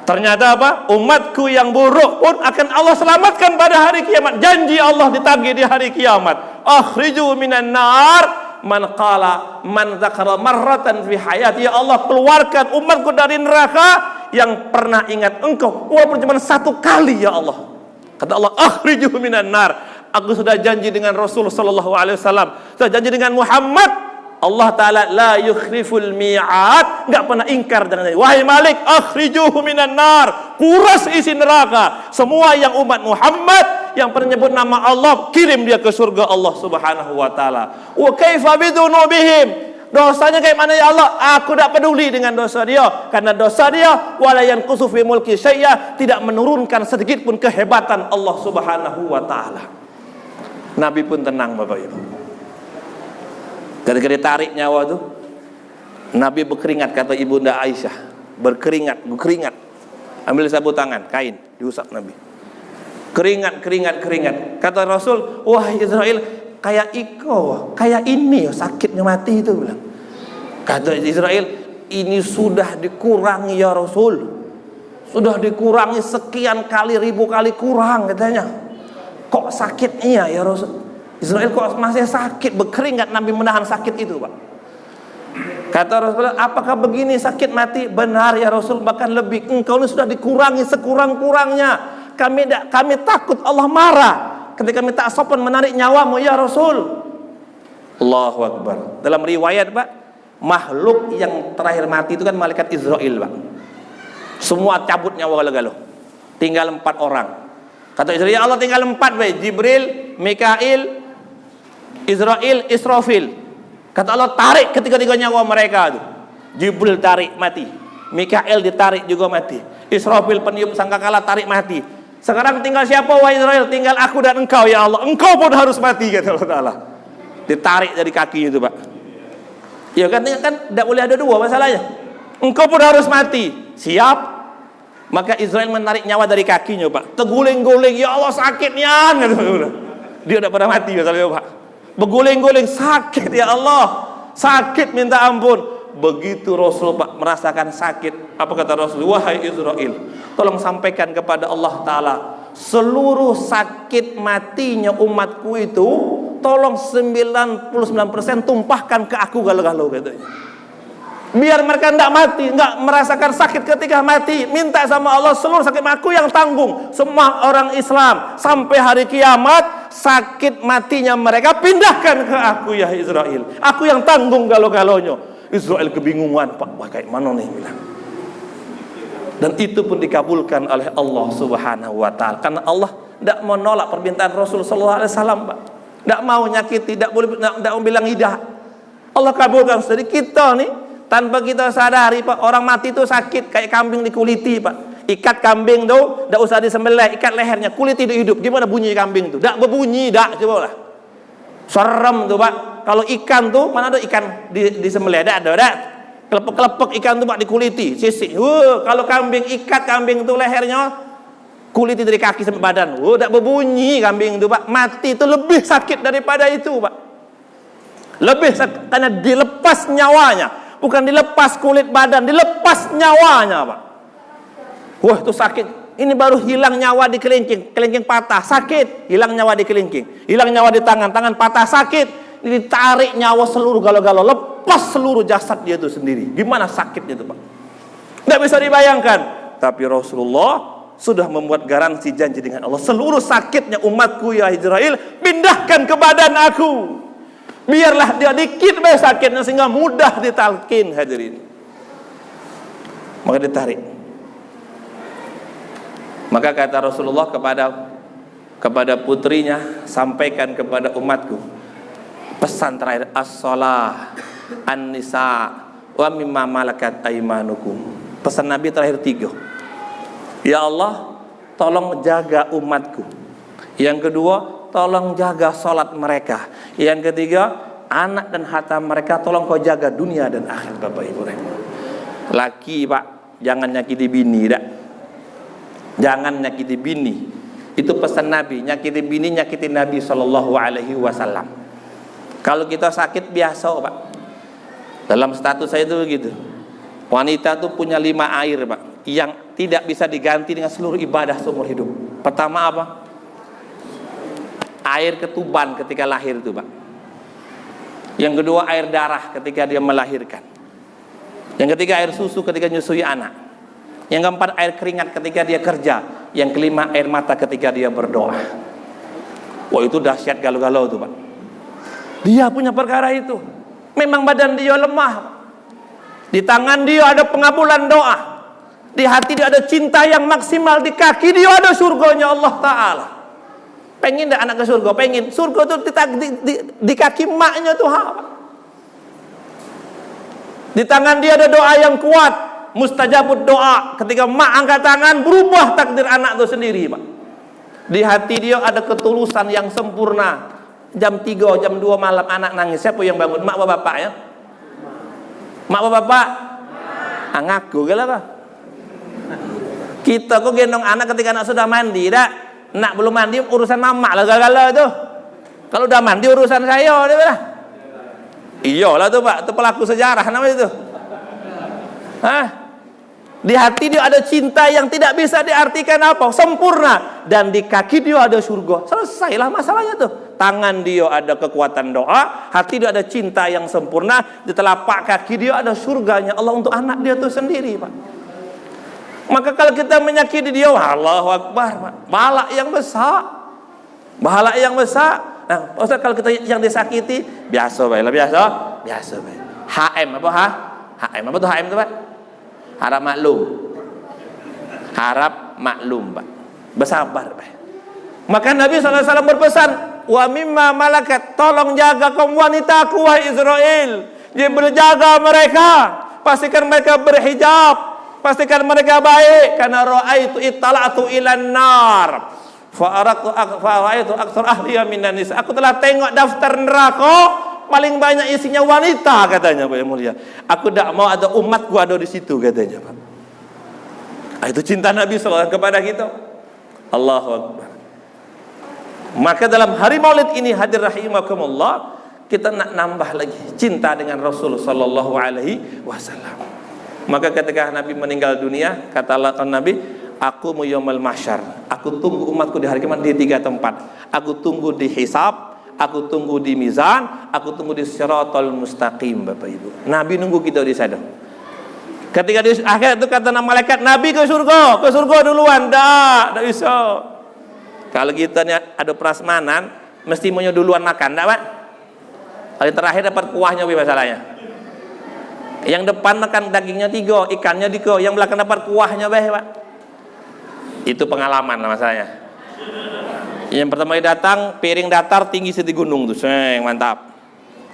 Ternyata apa? Umatku yang buruk pun akan Allah selamatkan pada hari kiamat. Janji Allah ditagih di hari kiamat. Akhriju minan nar man qala man dzakara marratan fi hayati. Ya Allah, keluarkan umatku dari neraka yang pernah ingat engkau walaupun cuma 1 kali ya Allah. Kata Allah, akhriju minan nar. Aku sudah janji dengan Rasul sallallahu alaihi wasallam, sudah janji dengan Muhammad. Allah Ta'ala la yukhliful mi'ad, enggak pernah ingkar dengan ini. Wahai Malik, akhrijuhu minan nar, kuras isi neraka semua yang umat Muhammad yang pernah nyebut nama Allah, kirim dia ke surga Allah Subhanahu wa Ta'ala. Wa kaifa bidunubihim, dosanya kayak mana ya Allah? Aku tidak peduli dengan dosa dia, karena dosa dia wala yanqusu fi mulki syai'a, tidak menurunkan sedikit pun kehebatan Allah Subhanahu wa Ta'ala. Nabi pun tenang, Bapak Ibu. Ketika ditarik nyawa itu, Nabi berkeringat, kata Ibunda Aisyah, berkeringat. Ambil sabut tangan, kain, diusap Nabi. Keringat. Kata Rasul, wahai Israel, kayak iko, kayak ini sakitnya mati itu bilang. Kata Israel, ini sudah dikurangi ya Rasul, sudah dikurangi sekian kali, ribu kali kurang katanya. Kok sakitnya ya Rasul? Israel kok masih sakit, berkeringat Nabi menahan sakit itu Pak. Kata Rasulullah, apakah begini sakit mati? Benar ya Rasul, bahkan lebih. Engkau ini sudah dikurangi sekurang-kurangnya. Kami takut Allah marah ketika kami tak sopan menarik nyawamu ya Rasul. Allahu Akbar. Dalam riwayat Pak, makhluk yang terakhir mati itu kan malaikat Israel Pak. Semua cabut nyawa galau-galau. Tinggal 4 orang. Kata Israel, ya Allah tinggal 4 Pak. Jibril, Mikail, Israel, Israfil. Kata Allah, tarik ketiga-tiga nyawa mereka itu. Jibril tarik mati, Mikail ditarik juga mati, Israfil peniup sangkakala tarik mati. Sekarang tinggal siapa wahai Israel? Tinggal aku dan engkau ya Allah. Engkau pun harus mati kata Allah Ta'ala. Ditarik dari kakinya itu Pak. Ya kan tidak boleh ada dua masalahnya. Engkau pun harus mati. Siap. Maka Israel menarik nyawa dari kakinya Pak. Terguling-guling, ya Allah sakitnya. Dia tidak pernah mati masalahnya Pak. Berguling-guling, sakit ya Allah, sakit minta ampun. Begitu Rasul Pak merasakan sakit, apa kata Rasul? Wahai Israel, tolong sampaikan kepada Allah Ta'ala, seluruh sakit matinya umatku itu tolong 99% tumpahkan ke aku galau-galau katanya. Biar mereka tidak mati, tidak merasakan sakit ketika mati. Minta sama Allah seluruh sakit aku yang tanggung. Semua orang Islam sampai hari kiamat, sakit matinya mereka pindahkan ke aku ya Israel. Aku yang tanggung galau-galaunya. Israel kebingungan Pak, wah kayak mana nih bilang. Dan itu pun dikabulkan oleh Allah Subhanahu wa Ta'ala. Karena Allah tidak menolak permintaan Rasul sallallahu alaihi wasallam Pak. Tidak mau nyakiti, tidak mau bilang tidak. Allah kabulkan. Jadi kita nih tanpa kita sadari Pak, orang mati itu sakit kayak kambing dikuliti Pak. Ikat kambing tuh, tidak usah disembelih, ikat lehernya, kuliti hidup. Gimana bunyi kambing tuh? Tidak berbunyi, tidak, coba lah. Serem tuh Pak. Kalau ikan tuh, mana ada ikan disembelih? Tidak ada. Kelepek-kelepek ikan tuh Pak dikuliti, sisik. Kalau kambing, ikat kambing tuh lehernya, kuliti dari kaki sampai badan. Tidak berbunyi kambing tuh Pak. Mati itu lebih sakit daripada itu Pak. Lebih sakit karena dilepas nyawanya. Bukan dilepas kulit badan, dilepas nyawanya Pak. Wah itu sakit. Ini baru hilang nyawa di kelingking, kelingking patah, sakit. Hilang nyawa di kelingking, hilang nyawa di tangan, tangan patah, sakit. Ini ditarik nyawa seluruh galau-galau, lepas seluruh jasad dia itu sendiri. Gimana sakitnya itu Pak? Tidak bisa dibayangkan. Tapi Rasulullah sudah membuat garansi janji dengan Allah. Seluruh sakitnya umatku ya Israel, pindahkan ke badan aku. Biarlah dia dikit bae sakitnya sehingga mudah ditalkin hadirin. Maka ditarik. Maka kata Rasulullah kepada putrinya, sampaikan kepada umatku pesan terakhir, as-shalah, an-nisa, wa mimma malakat aymanukum. Pesan Nabi terakhir 3. Ya Allah, tolong jaga umatku. Yang kedua, tolong jaga sholat mereka. Yang ketiga, anak dan harta mereka tolong kau jaga dunia dan akhirat Bapak Ibu. Laki Pak, jangan nyakiti bini dak. Jangan nyakiti bini. Itu pesan Nabi. Nyakiti bini, nyakiti Nabi sallallahu alaihi wasallam. Kalau kita sakit biasa Pak. Dalam status saya itu begitu. Wanita itu punya 5 air Pak, yang tidak bisa diganti dengan seluruh ibadah seumur hidup. Pertama apa? Air ketuban ketika lahir itu Pak. Yang kedua air darah ketika dia melahirkan. Yang ketiga air susu ketika nyusui anak. Yang keempat air keringat ketika dia kerja. Yang kelima air mata ketika dia berdoa. Wah itu dahsyat galau-galau itu Pak. Dia punya perkara itu. Memang badan dia lemah. Di tangan dia ada pengabulan doa. Di hati dia ada cinta yang maksimal. Di kaki dia ada surganya Allah Ta'ala. Pengen dah anak ke surga? Pengen. Surga itu di kaki maknya tuh apa? Di tangan dia ada doa yang kuat, mustajabut doa. Ketika mak angkat tangan, berubah takdir anak itu sendiri Pak. Di hati dia ada ketulusan yang sempurna. Jam 3, jam 2 malam anak nangis, siapa yang bangun? Mak apa bapak ya? Mak apa bapak? Ngaku gak lah Pak. Kita kok gendong anak ketika anak sudah mandi, dak? Nak belum mandi urusan mama lah gagal itu. Kalau udah mandi urusan saya, dia bilang. Iyalah tuh Pak, itu pelaku sejarah namanya itu. Hah? Di hati dia ada cinta yang tidak bisa diartikan apa, sempurna, dan di kaki dia ada surga. Selesailah masalahnya tuh. Tangan dia ada kekuatan doa, hati dia ada cinta yang sempurna, di telapak kaki dia ada surganya Allah untuk anak dia tuh sendiri, Pak. Maka kalau kita menyakiti dia, Allahu Akbar, Pak. Balak yang besar. Balak yang besar. Nah, Ustaz, kalau kita yang disakiti, biasa baiklah, biasa baik. HM apa HM apa tuh HM itu, Pak? Harap maklum, Pak. Bersabar, Pak. Maka Nabi SAW berpesan, wa mimma malakat, tolong jaga kaum wanitaku wahai Israel. Dia berjaga mereka, pastikan mereka berhijab, pastikan mereka baik. Karena ra'aitu ittala'tu ilan nar fa'araitu aktsar ahliya minan nisa. Aku telah tengok daftar neraka, paling banyak isinya wanita, katanya Pak yang mulia. Aku tidak mau ada umatku ada di situ, katanya Pak. Itu cinta Nabi SAW kepada kita. Allahu Akbar. Maka dalam hari Maulid ini, hadir rahimakumullah, kita nak nambah lagi cinta dengan Rasul sallallahu alaihi wasallam. Maka ketika Nabi meninggal dunia, kata Allah Nabi, aku mu yaumul mahsyar. Aku tunggu umatku di hari kiamat di 3 tempat. Aku tunggu di hisab, aku tunggu di mizan, aku tunggu di siratal mustaqim, Bapak Ibu. Nabi nunggu kita di sana. Ketika di akhir itu kata malaikat, Nabi ke surga duluan. Tak bisa. Kalau kita ada prasmanan, mesti mau duluan makan, tak Pak? Kalau terakhir dapat kuahnya, masalahnya. Yang depan makan dagingnya 3, ikannya 3, yang belakang dapat kuahnya, Pak. Itu pengalaman masalahnya. Yang pertama datang, piring datar tinggi setinggi gunung tuh, mantap.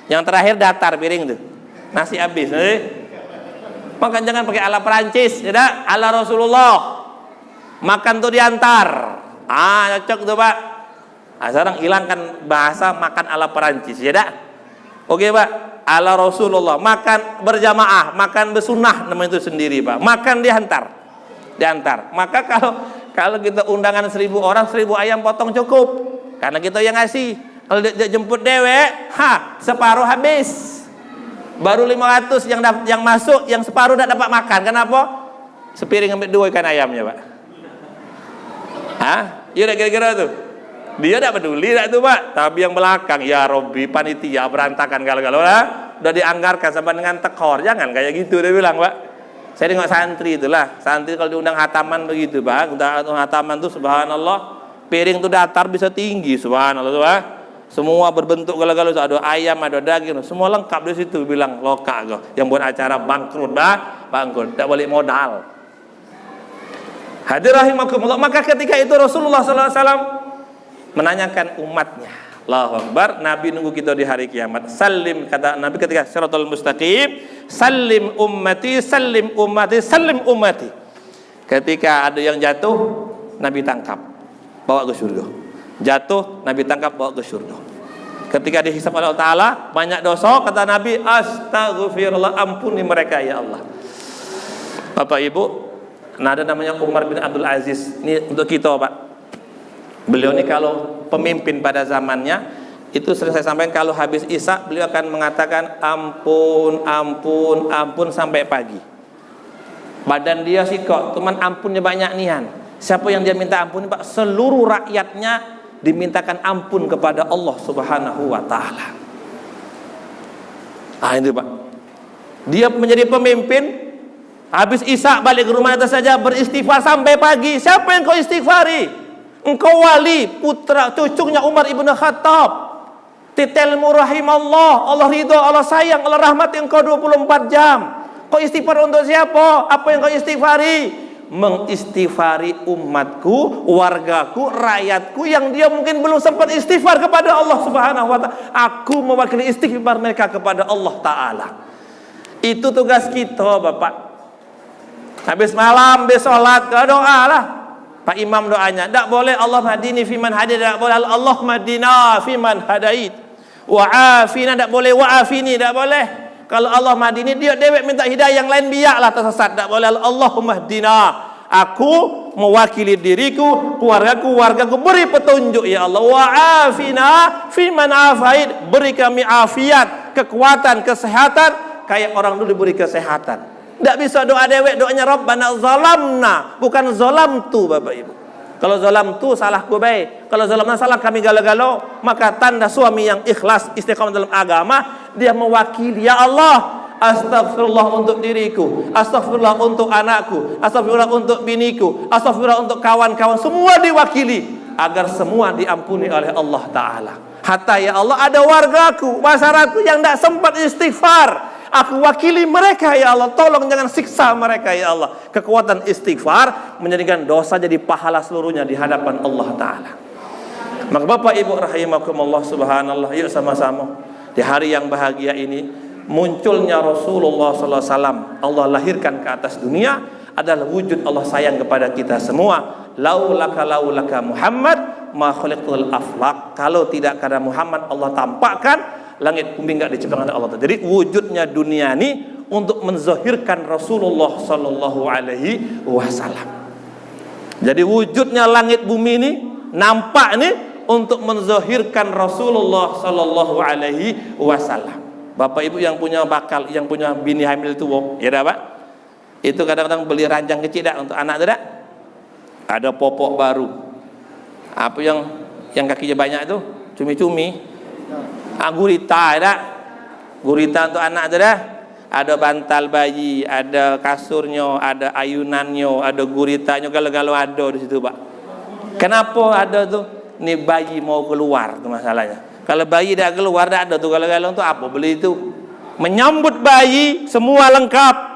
Yang terakhir datar piring tuh, nasi habis. Makan jangan pakai ala Perancis, tidak, ala Rasulullah. Makan tuh diantar. Cocok tuh Pak. Sekarang hilangkan bahasa makan ala Perancis, ya dak? Oke Pak, ala Rasulullah. Makan berjamaah, makan bersunnah namanya itu sendiri Pak. Makan diantar. Maka kalau kita undangan 1000 orang, 1000 ayam potong cukup, karena kita yang ngasih. Kalau dia jemput dewek, separuh habis. Baru 500 yang masuk, yang separuh tidak dapat makan. Kenapa? Sepiring ambil 2 ikan ayamnya, Pak. Iya udah kira-kira tuh. Dia tidak peduli tak tuh Pak. Tapi yang belakang, ya Robbi, panitia berantakan galau-galau lah. Udah dianggarkan sampai dengan tekor. Jangan kayak gitu dia bilang, Pak. Saya tengok santri itulah. Santri kalau diundang hataman begitu, Pak. Undang hataman tuh subhanallah, piring tuh datar bisa tinggi, subhanallah tuh, Pak. Semua berbentuk galau-galau, ada ayam, ada daging, semua lengkap di situ. Bilang lokal kok. Yang buat acara bangkrut, Pak. Bangkrut, tidak balik modal. Hadir rahimakumullah. Maka ketika itu Rasulullah SAW menanyakan umatnya, Allahu Akbar, Nabi nunggu kita di hari kiamat. Salim, kata Nabi ketika siratal mustaqim, salim ummati, salim ummati, salim ummati. Ketika ada yang jatuh, Nabi tangkap, bawa ke surga. Jatuh, Nabi tangkap, bawa ke surga. Ketika dihisab oleh Allah Ta'ala, banyak dosa, kata Nabi, astaghfirullah, ampuni mereka ya Allah. Bapak Ibu, ada namanya Umar bin Abdul Aziz. Ini untuk kita Pak. Beliau ini kalau pemimpin pada zamannya, itu sering saya sampaikan, kalau habis isya beliau akan mengatakan ampun, ampun, ampun sampai pagi. Badan dia sih kok, cuman ampunnya banyak nian. Siapa yang dia minta ampun Pak? Seluruh rakyatnya dimintakan ampun kepada Allah Subhanahu wa Ta'ala. Ini Pak. Dia menjadi pemimpin, habis isya balik ke rumah itu saja beristighfar sampai pagi. Siapa yang kau istighfari? Engkau wali, putra cucunya Umar ibn Khattab. Titelmu rahimallah, Allah ridho, Allah sayang, Allah rahmati engkau 24 jam. Kau istighfar untuk siapa? Apa yang kau istighfari? Mengistighfari umatku, wargaku, rakyatku yang dia mungkin belum sempat istighfar kepada Allah Subhanahu wa Ta'ala. Aku mewakili istighfar mereka kepada Allah Ta'ala. Itu tugas kita Bapak. Habis malam, habis sholat, doa lah. Pak Imam doanya, tak boleh Allah hadini fiman hadid, tak boleh Allah madina fiman hadait. Wa'afina, tak boleh wa'afini, tak boleh. Kalau Allah madini, dia dewek minta hidayah, yang lain biarlah tersesat, tak boleh Allahumma hadina. Aku mewakili diriku, keluargaku, beri petunjuk ya Allah. Wa afina fiman afait, beri kami afiat, kekuatan, kesehatan kayak orang dulu diberi kesehatan. Tidak bisa doa dewek, doanya Rabbana zalamna, bukan zalamtu Bapak Ibu. Kalau zalamtu salah ku baik, kalau zalamna salah kami galau-galau. Maka tanda suami yang ikhlas istiqamah dalam agama, dia mewakili ya Allah, astagfirullah untuk diriku, astagfirullah untuk anakku, astagfirullah untuk biniku, astagfirullah untuk kawan-kawan, semua diwakili agar semua diampuni oleh Allah Ta'ala. Hatta ya Allah, ada wargaku, masyarakatku yang tidak sempat istighfar, aku wakili mereka ya Allah, tolong jangan siksa mereka ya Allah. Kekuatan istighfar menjadikan dosa jadi pahala seluruhnya di hadapan Allah Ta'ala. Maka Bapak Ibu rahimakumullah, subhanallah, yuk sama-sama di hari yang bahagia ini, munculnya Rasulullah SAW, Allah lahirkan ke atas dunia, adalah wujud Allah sayang kepada kita semua. Laulaka Muhammad ma khuliqtul aflaq. Kalau tidak karena Muhammad, Allah tampakkan langit bumi enggak diciptakan oleh Allah. Jadi wujudnya dunia ini untuk menzahirkan Rasulullah sallallahu alaihi wasallam. Jadi wujudnya langit bumi ini nampak ini untuk menzahirkan Rasulullah sallallahu alaihi wasallam. Bapak Ibu yang punya bakal, yang punya bini hamil itu, ya dah Pak. Itu kadang-kadang beli ranjang kecil dah untuk anak tidak? Ada popok baru. Apa yang kakinya banyak itu? Cumi-cumi. Gurita ada. Gurita untuk anak itu dah. Ada bantal bayi, ada kasurnya, ada ayunannya, ada guritanya, galau-galau ada di situ Pak. Kenapa ada tuh? Nih bayi mau keluar tuh masalahnya. Kalau bayi dah keluar, dah ada tuh galau-galau untuk apa beli itu? Menyambut bayi semua lengkap.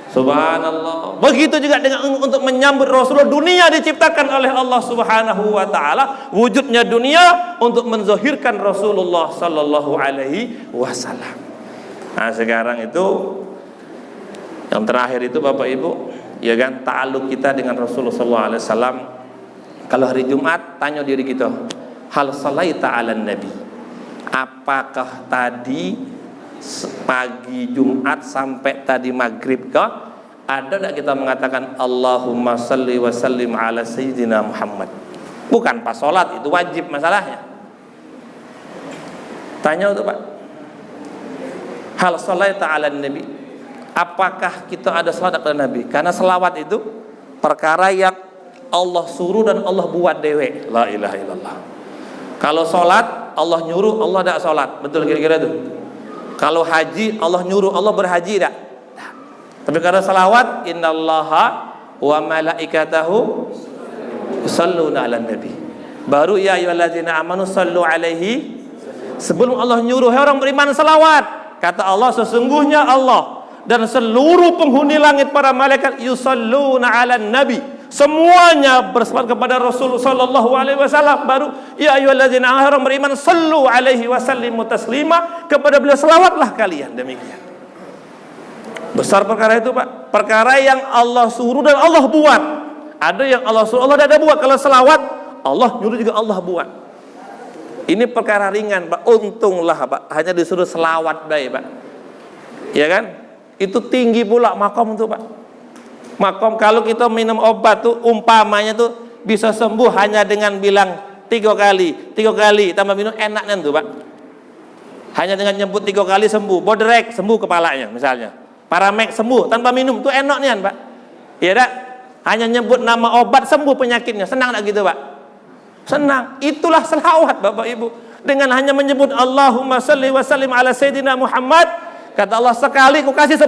Subhanallah. Begitu juga dengan untuk menyambut Rasulullah. Dunia diciptakan oleh Allah Subhanahu wa taala. Wujudnya dunia untuk menzahirkan Rasulullah sallallahu alaihi wasallam. Nah, sekarang itu yang terakhir itu Bapak Ibu, ya kan, ta'alluq kita dengan Rasulullah sallallahu alaihi wasallam. Kalau hari Jumat tanya diri kita, hal salaita 'alan nabi. Apakah tadi pagi Jumat sampai tadi maghrib kah ada tidak kita mengatakan Allahumma salli wa sallim ala sayyidina Muhammad? Bukan pas sholat, itu wajib masalahnya. Tanya itu Pak, hal salaita 'alan nabi, apakah kita ada salat kepada Nabi? Karena selawat itu perkara yang Allah suruh dan Allah buat dewe. La ilaha illallah. Kalau sholat Allah nyuruh, Allah tidak sholat. Betul kira-kira itu? Kalau haji Allah nyuruh, Allah berhaji tidak? Tapi kalau salawat, innallaha wa malaikatahu yusalluna 'alan nabi. Baru ya ayyuhallazina amanu sallu alaihi. Sebelum Allah nyuruh, hai orang beriman salawat. Kata Allah, sesungguhnya Allah dan seluruh penghuni langit para malaikat yusalluna 'alan nabi. Semuanya berselawat kepada Rasulullah sallallahu alaihi wasallam. Baru ya ayyuhallazina amanu, orang beriman sallu alaihi wasallimu taslima, kepada beliau selawatlah kalian. Demikian besar perkara itu Pak, perkara yang Allah suruh dan Allah buat. Ada yang Allah suruh, Allah tidak ada buat. Kalau selawat Allah nyuruh juga Allah buat. Ini perkara ringan Pak. Untunglah Pak hanya disuruh selawat baik Pak, ya kan. Itu tinggi pula makom itu Pak. Makom kalau kita minum obat tuh umpamanya tuh bisa sembuh hanya dengan bilang 3 kali tambah minum, enaknya tuh Pak. Hanya dengan nyebut 3 kali sembuh. Bodrek sembuh kepalanya misalnya, Paramek sembuh tanpa minum, tuh enaknya Pak. Iya tak? Hanya nyebut nama obat sembuh penyakitnya. Senang tak gitu Pak? Senang. Itulah selawat Bapak Ibu. Dengan hanya menyebut Allahumma salli wa sallim ala sayyidina Muhammad, kata Allah, sekali ku kasih 10.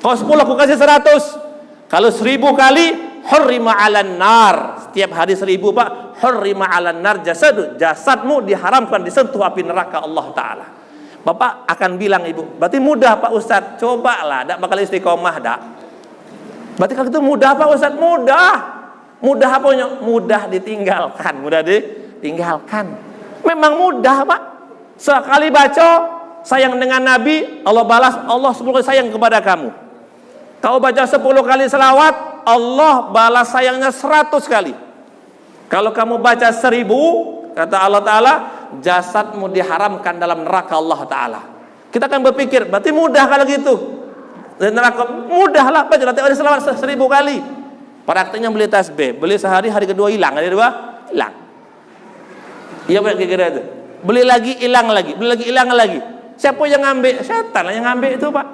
Kalau 10 aku kasih 100. Kalau 1000 kali hurrima 'alan nar. Setiap hari 1000 Pak, hurrima 'alan nar jasadmu diharamkan disentuh api neraka Allah Ta'ala. Bapak akan bilang Ibu, berarti mudah Pak Ustadz. Cobalah, tak bakal istiqomah dak. Berarti kalau itu mudah Pak Ustadz, mudah. Mudah apanya? Mudah ditinggalkan. Mudah ditinggalkan. Memang mudah Pak. Sekali baca sayang dengan Nabi, Allah balas, Allah 10 kali sayang kepada kamu. Kau baca 10 kali selawat, Allah balas sayangnya 100 kali. Kalau kamu baca 1000, kata Allah Ta'ala, jasadmu diharamkan dalam neraka Allah Ta'ala. Kita akan berpikir, berarti mudah kalau gitu. Dan neraka, mudahlah baca nanti ada selawat 1000 kali. Prakteknya beli tasbih, beli sehari, hari kedua hilang, hari kedua hilang. Iya Pak, kira-kira itu. Beli lagi, hilang lagi, beli lagi, hilang lagi. Siapa yang ngambil? Setan yang ngambil itu Pak.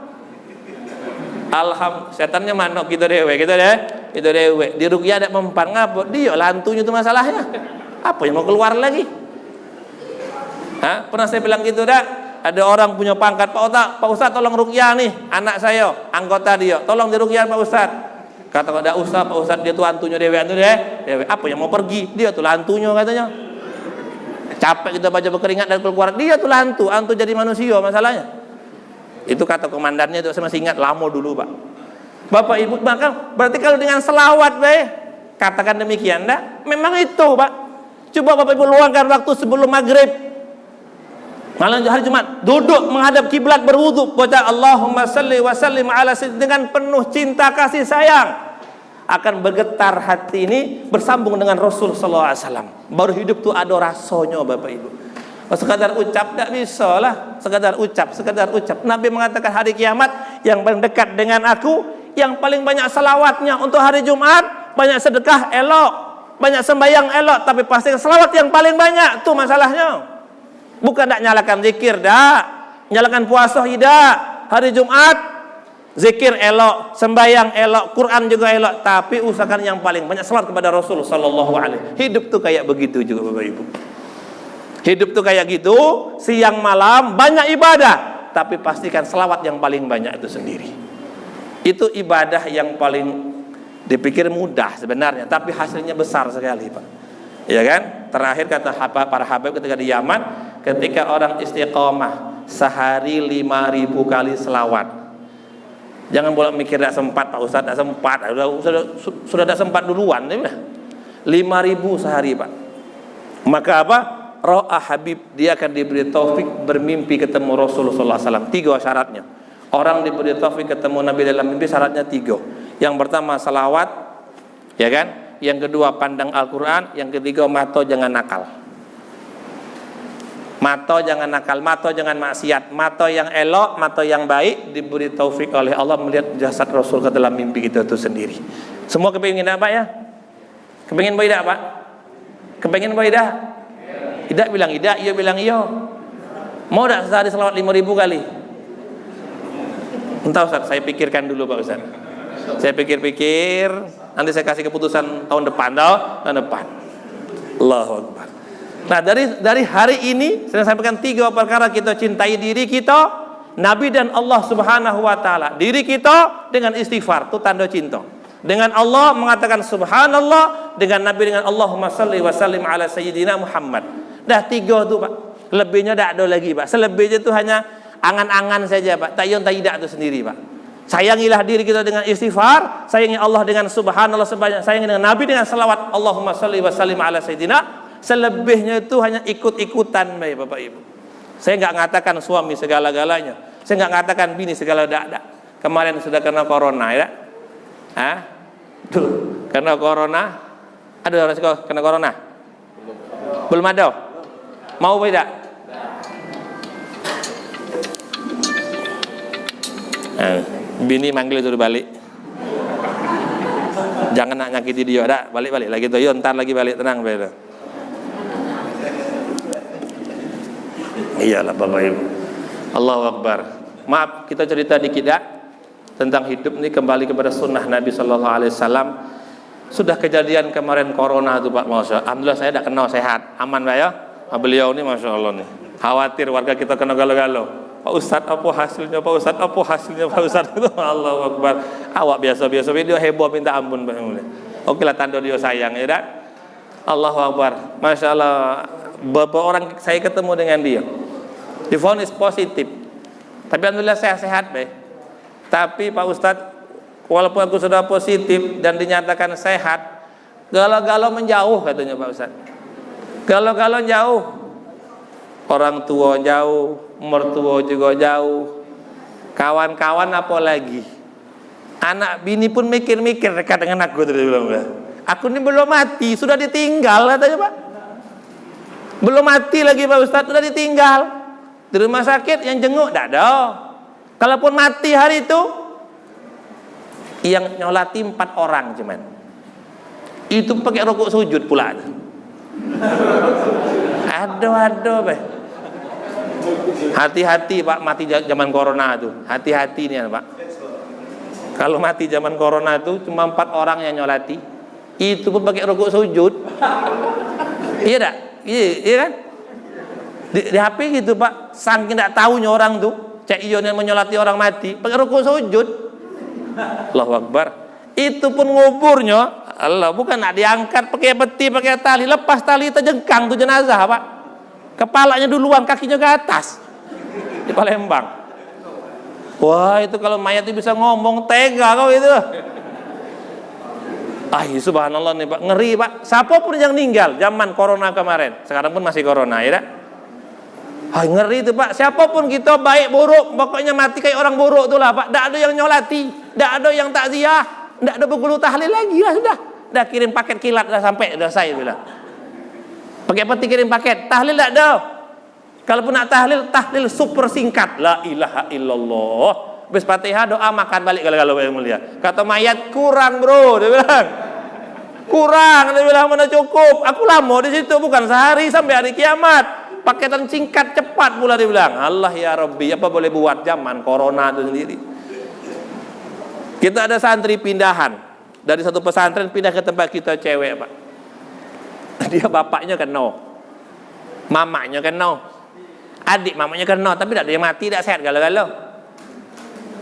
Setannya manok gitu dewe, gitu deh. Itu dewe. Di ruqyah ada mempan ngapa? Dia lantunya itu masalahnya. Apa yang mau keluar lagi? Hah? Pernah saya bilang gitu dah. Ada orang punya pangkat, Pak Ustaz tolong ruqyah nih, anak saya, anggota dia, tolong di ruqyah Pak Ustaz. Kata enggak usah Pak Ustaz, dia tuh hantunya dewe, dewe. Apa yang mau pergi? Dia tuh hantunya katanya. Capek kita baca berkeringat dan keluar, dia tuh hantu jadi manusia masalahnya. Itu kata komandannya, itu saya masih ingat lama dulu Pak. Bapak Ibu, maka berarti kalau dengan selawat katakan demikian dah, memang itu Pak. Coba Bapak Ibu luangkan waktu sebelum maghrib, malam hari Jumat, duduk menghadap kiblat berwudu, baca Allahumma salli wa sallim ala sayyidina, dengan penuh cinta kasih sayang. Akan bergetar hati ini bersambung dengan Rasul sallallahu alaihi wasallam. Baru hidup tuh ada rasanya Bapak Ibu. Sekadar ucap tak bisa lah, sekadar ucap. Nabi mengatakan hari kiamat yang paling dekat dengan aku, yang paling banyak selawatnya untuk hari Jumat, banyak sedekah elok, banyak sembahyang elok, tapi pasti selawat yang paling banyak tuh masalahnya. Bukan tak nyalakan zikir dak, nyalakan puasa tidak. Hari Jumat zikir elok, sembahyang elok, Quran juga elok, tapi usahakan yang paling banyak selawat kepada Rasul sallallahu alaihi. Hidup tuh kayak begitu juga Bapak Ibu. Hidup tuh kayak gitu, siang malam banyak ibadah, tapi pastikan selawat yang paling banyak itu sendiri. Itu ibadah yang paling dipikir mudah sebenarnya, tapi hasilnya besar sekali Pak. Ya kan? Terakhir kata para habaib ketika di Yaman, ketika orang istiqomah sehari 5.000 kali selawat. Jangan boleh mikir tidak sempat Pak Ustaz, tidak sempat, sudah tidak sempat duluan. 5.000 sehari Pak. Maka apa? Ro'ah Habib, dia akan diberi taufik bermimpi ketemu Rasulullah SAW. 3 syaratnya. Orang diberi taufik ketemu Nabi dalam mimpi, syaratnya 3. Yang pertama salawat, ya kan? Yang kedua pandang Al-Quran, yang ketiga mata jangan nakal. Mata jangan nakal, mata jangan maksiat, mata yang elok, mata yang baik, diberi taufik oleh Allah melihat jasad Rasul ke dalam mimpi kita itu sendiri. Semua kepingin apa ya? Kepingin boy dah Pak? Kepingin boy dah? Tidak bilang tidak, iya bilang iya. Mau tak sehari selawat 5.000 kali? Entah Ustaz, saya pikirkan dulu Pak Ustaz. Saya pikir-pikir, nanti saya kasih keputusan tahun depan. Allahu Akbar. Nah dari hari ini saya sampaikan 3 perkara kita cintai diri kita, Nabi dan Allah Subhanahu wa taala. Diri kita dengan istighfar, itu tanda cinta. Dengan Allah mengatakan subhanallah, dengan Nabi dengan Allahumma salli wa sallim ala sayyidina Muhammad. Dah 3 tu Pak. Lebihnya tak ada lagi Pak. Selebihnya tu hanya angan-angan saja Pak. Tayyun tidak tu sendiri Pak. Sayangilah diri kita dengan istighfar, sayangi Allah dengan subhanallah sebanyak, sayangi dengan Nabi dengan salawat Allahumma salli wa sallim ala sayyidina. Selebihnya itu hanya ikut-ikutan Bapak Ibu. Saya enggak mengatakan suami segala-galanya. Saya enggak mengatakan bini segala dak. Kemarin sudah kena corona ya. Tuh, kena corona. Ada orang kena corona? Belum ada. Mau tidak? Bini manggil itu balik. Jangan nak nyakiti dia, dak. Balik lagi tuh. Yo, ntar lagi balik, tenang beda. Iyalah Bapak Ibu. Allahu Akbar. Maaf, kita cerita dikit dak tentang hidup ini, kembali kepada sunnah Nabi sallallahu alaihi wasallam. Sudah kejadian kemarin corona itu Pak, Masya. Alhamdulillah saya tidak kenal, sehat, aman Pak ya. Beliau ini Masya Allah nih, khawatir warga kita kena galau-galau. Pak Ustadz apa hasilnya, Pak Ustadz apa hasilnya, Pak Ustadz itu Allahu Akbar. Awak biasa-biasa, dia heboh minta ampun Pak. Oke lah, tanda dia sayang ya dak. Allahu Akbar. Masya Allah, beberapa orang saya ketemu dengan dia, divonis positif, tapi alhamdulillah sehat-sehat Pak. Tapi Pak Ustadz, walaupun aku sudah positif dan dinyatakan sehat, galau-galau menjauh katanya Pak Ustadz. Galau-galau jauh, orang tua jauh, mertua juga jauh, kawan-kawan apalagi, anak bini pun mikir-mikir dekat dengan aku tadi bilang, aku ini belum mati sudah ditinggal katanya Pak. Belum mati lagi Pak Ustadz sudah ditinggal di rumah sakit, yang jenguk tidak ada. Kalaupun mati hari itu, yang nyolati 4 orang cuman. Itu pakai rukuk sujud pula. Aduh, Pak. Hati-hati Pak, mati zaman corona tuh. Hati-hati nih Pak. Kalau mati zaman corona itu cuma 4 orang yang nyolati. Itu pun pakai rukuk sujud. Iya tak? Iya kan? Di HP gitu Pak. Saking tidak tahunya orang tuh, Cek Ion yang menyolati orang mati pakai rukuk sujud. Allahu Akbar. Itu pun nguburnya, Allah, bukan nak diangkat pakai peti, pakai tali, lepas tali terjengkang tuh jenazah Pak. Kepalanya duluan, kakinya ke atas. Di Palembang. Wah, itu kalau mayat itu bisa ngomong, tega kau itu. Subhanallah nih Pak, ngeri Pak. Siapapun yang meninggal zaman corona kemarin, sekarang pun masih corona, ya tak? Ngeri itu Pak. Siapapun kita, baik buruk, pokoknya mati kayak orang buruk itulah Pak. Tidak ada yang nyolati, tidak ada yang takziah, tidak ada bergulu tahlil lagi lah sudah. Dah kirim paket kilat, dah sampai, dah saya bilang. Pakai peti kirim paket, tahlil tidak ada. Kalaupun nak tahlil super singkat, la ilaha illallah. Habis Fatihah doa makan balik kalau yang mulia. Kata mayat kurang bro, dia bilang. Kurang, dia bilang mana cukup. Aku lama di situ bukan sehari sampai hari kiamat. Paketan singkat cepat pula dia bilang. Allah ya Rabbi, apa boleh buat zaman corona itu sendiri. Kita ada santri pindahan dari satu pesantren pindah ke tempat kita cewek Pak. Dia bapaknya kena, mamanya kena, adik mamanya kena, tapi tidak ada yang mati, tidak sehat galau-galau.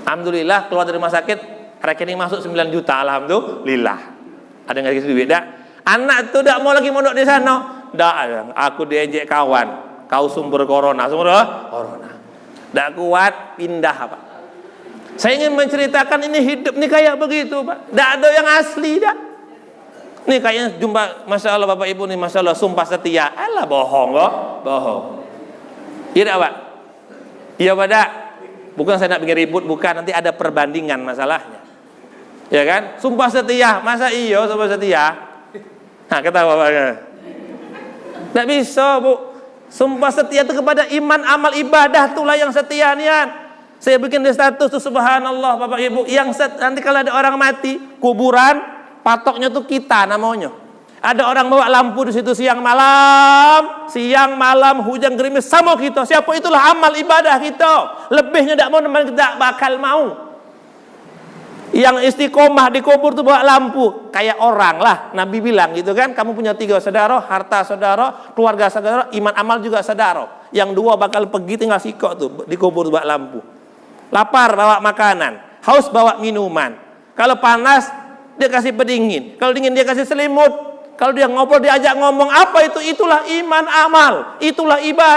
Alhamdulillah keluar dari rumah sakit, rekening masuk 9 juta, alhamdulillah. Ada yang ngasih duit dak? Anak tu tidak mau lagi mondok di sana. Dak, aku diejek kawan, kau sumber corona. Tidak kuat, pindah Pak. Saya ingin menceritakan ini hidup ni kayak begitu Pak. Tidak ada yang asli dak. Nih kayaknya jumpa, Masya Allah Bapak Ibu nih, Masya Allah, sumpah setia. Alah bohong kok, bohong. Iya tak Pak? Iya Pak dak? Bukan saya nak bikin ribut, bukan, nanti ada perbandingan masalahnya. Ya kan? Sumpah setia, masa iya sumpah setia? Nah ketawa Pak. Tidak bisa Bu. Sumpah setia itu kepada iman, amal, ibadah, itulah yang setia nian. Saya bikin di status tuh subhanallah Bapak Ibu, yang nanti kalau ada orang mati, kuburan, patoknya tuh kita namanya. Ada orang bawa lampu di situ siang malam, hujan gerimis sama kita. Siapa itulah amal ibadah kita. Lebihnya tidak mau, tidak bakal mau. Yang istiqomah di kubur tuh bawa lampu kayak orang lah. Nabi bilang gitu kan, kamu punya 3 saudara, harta saudara, keluarga saudara, iman amal juga saudara. Yang 2 bakal pergi tinggal sikok tuh di kubur bawa lampu. Lapar bawa makanan, haus bawa minuman. Kalau panas dia kasih pendingin, kalau dingin dia kasih selimut. Kalau dia ngobrol diajak ngomong, apa itu? Itulah iman amal, itulah ibadah.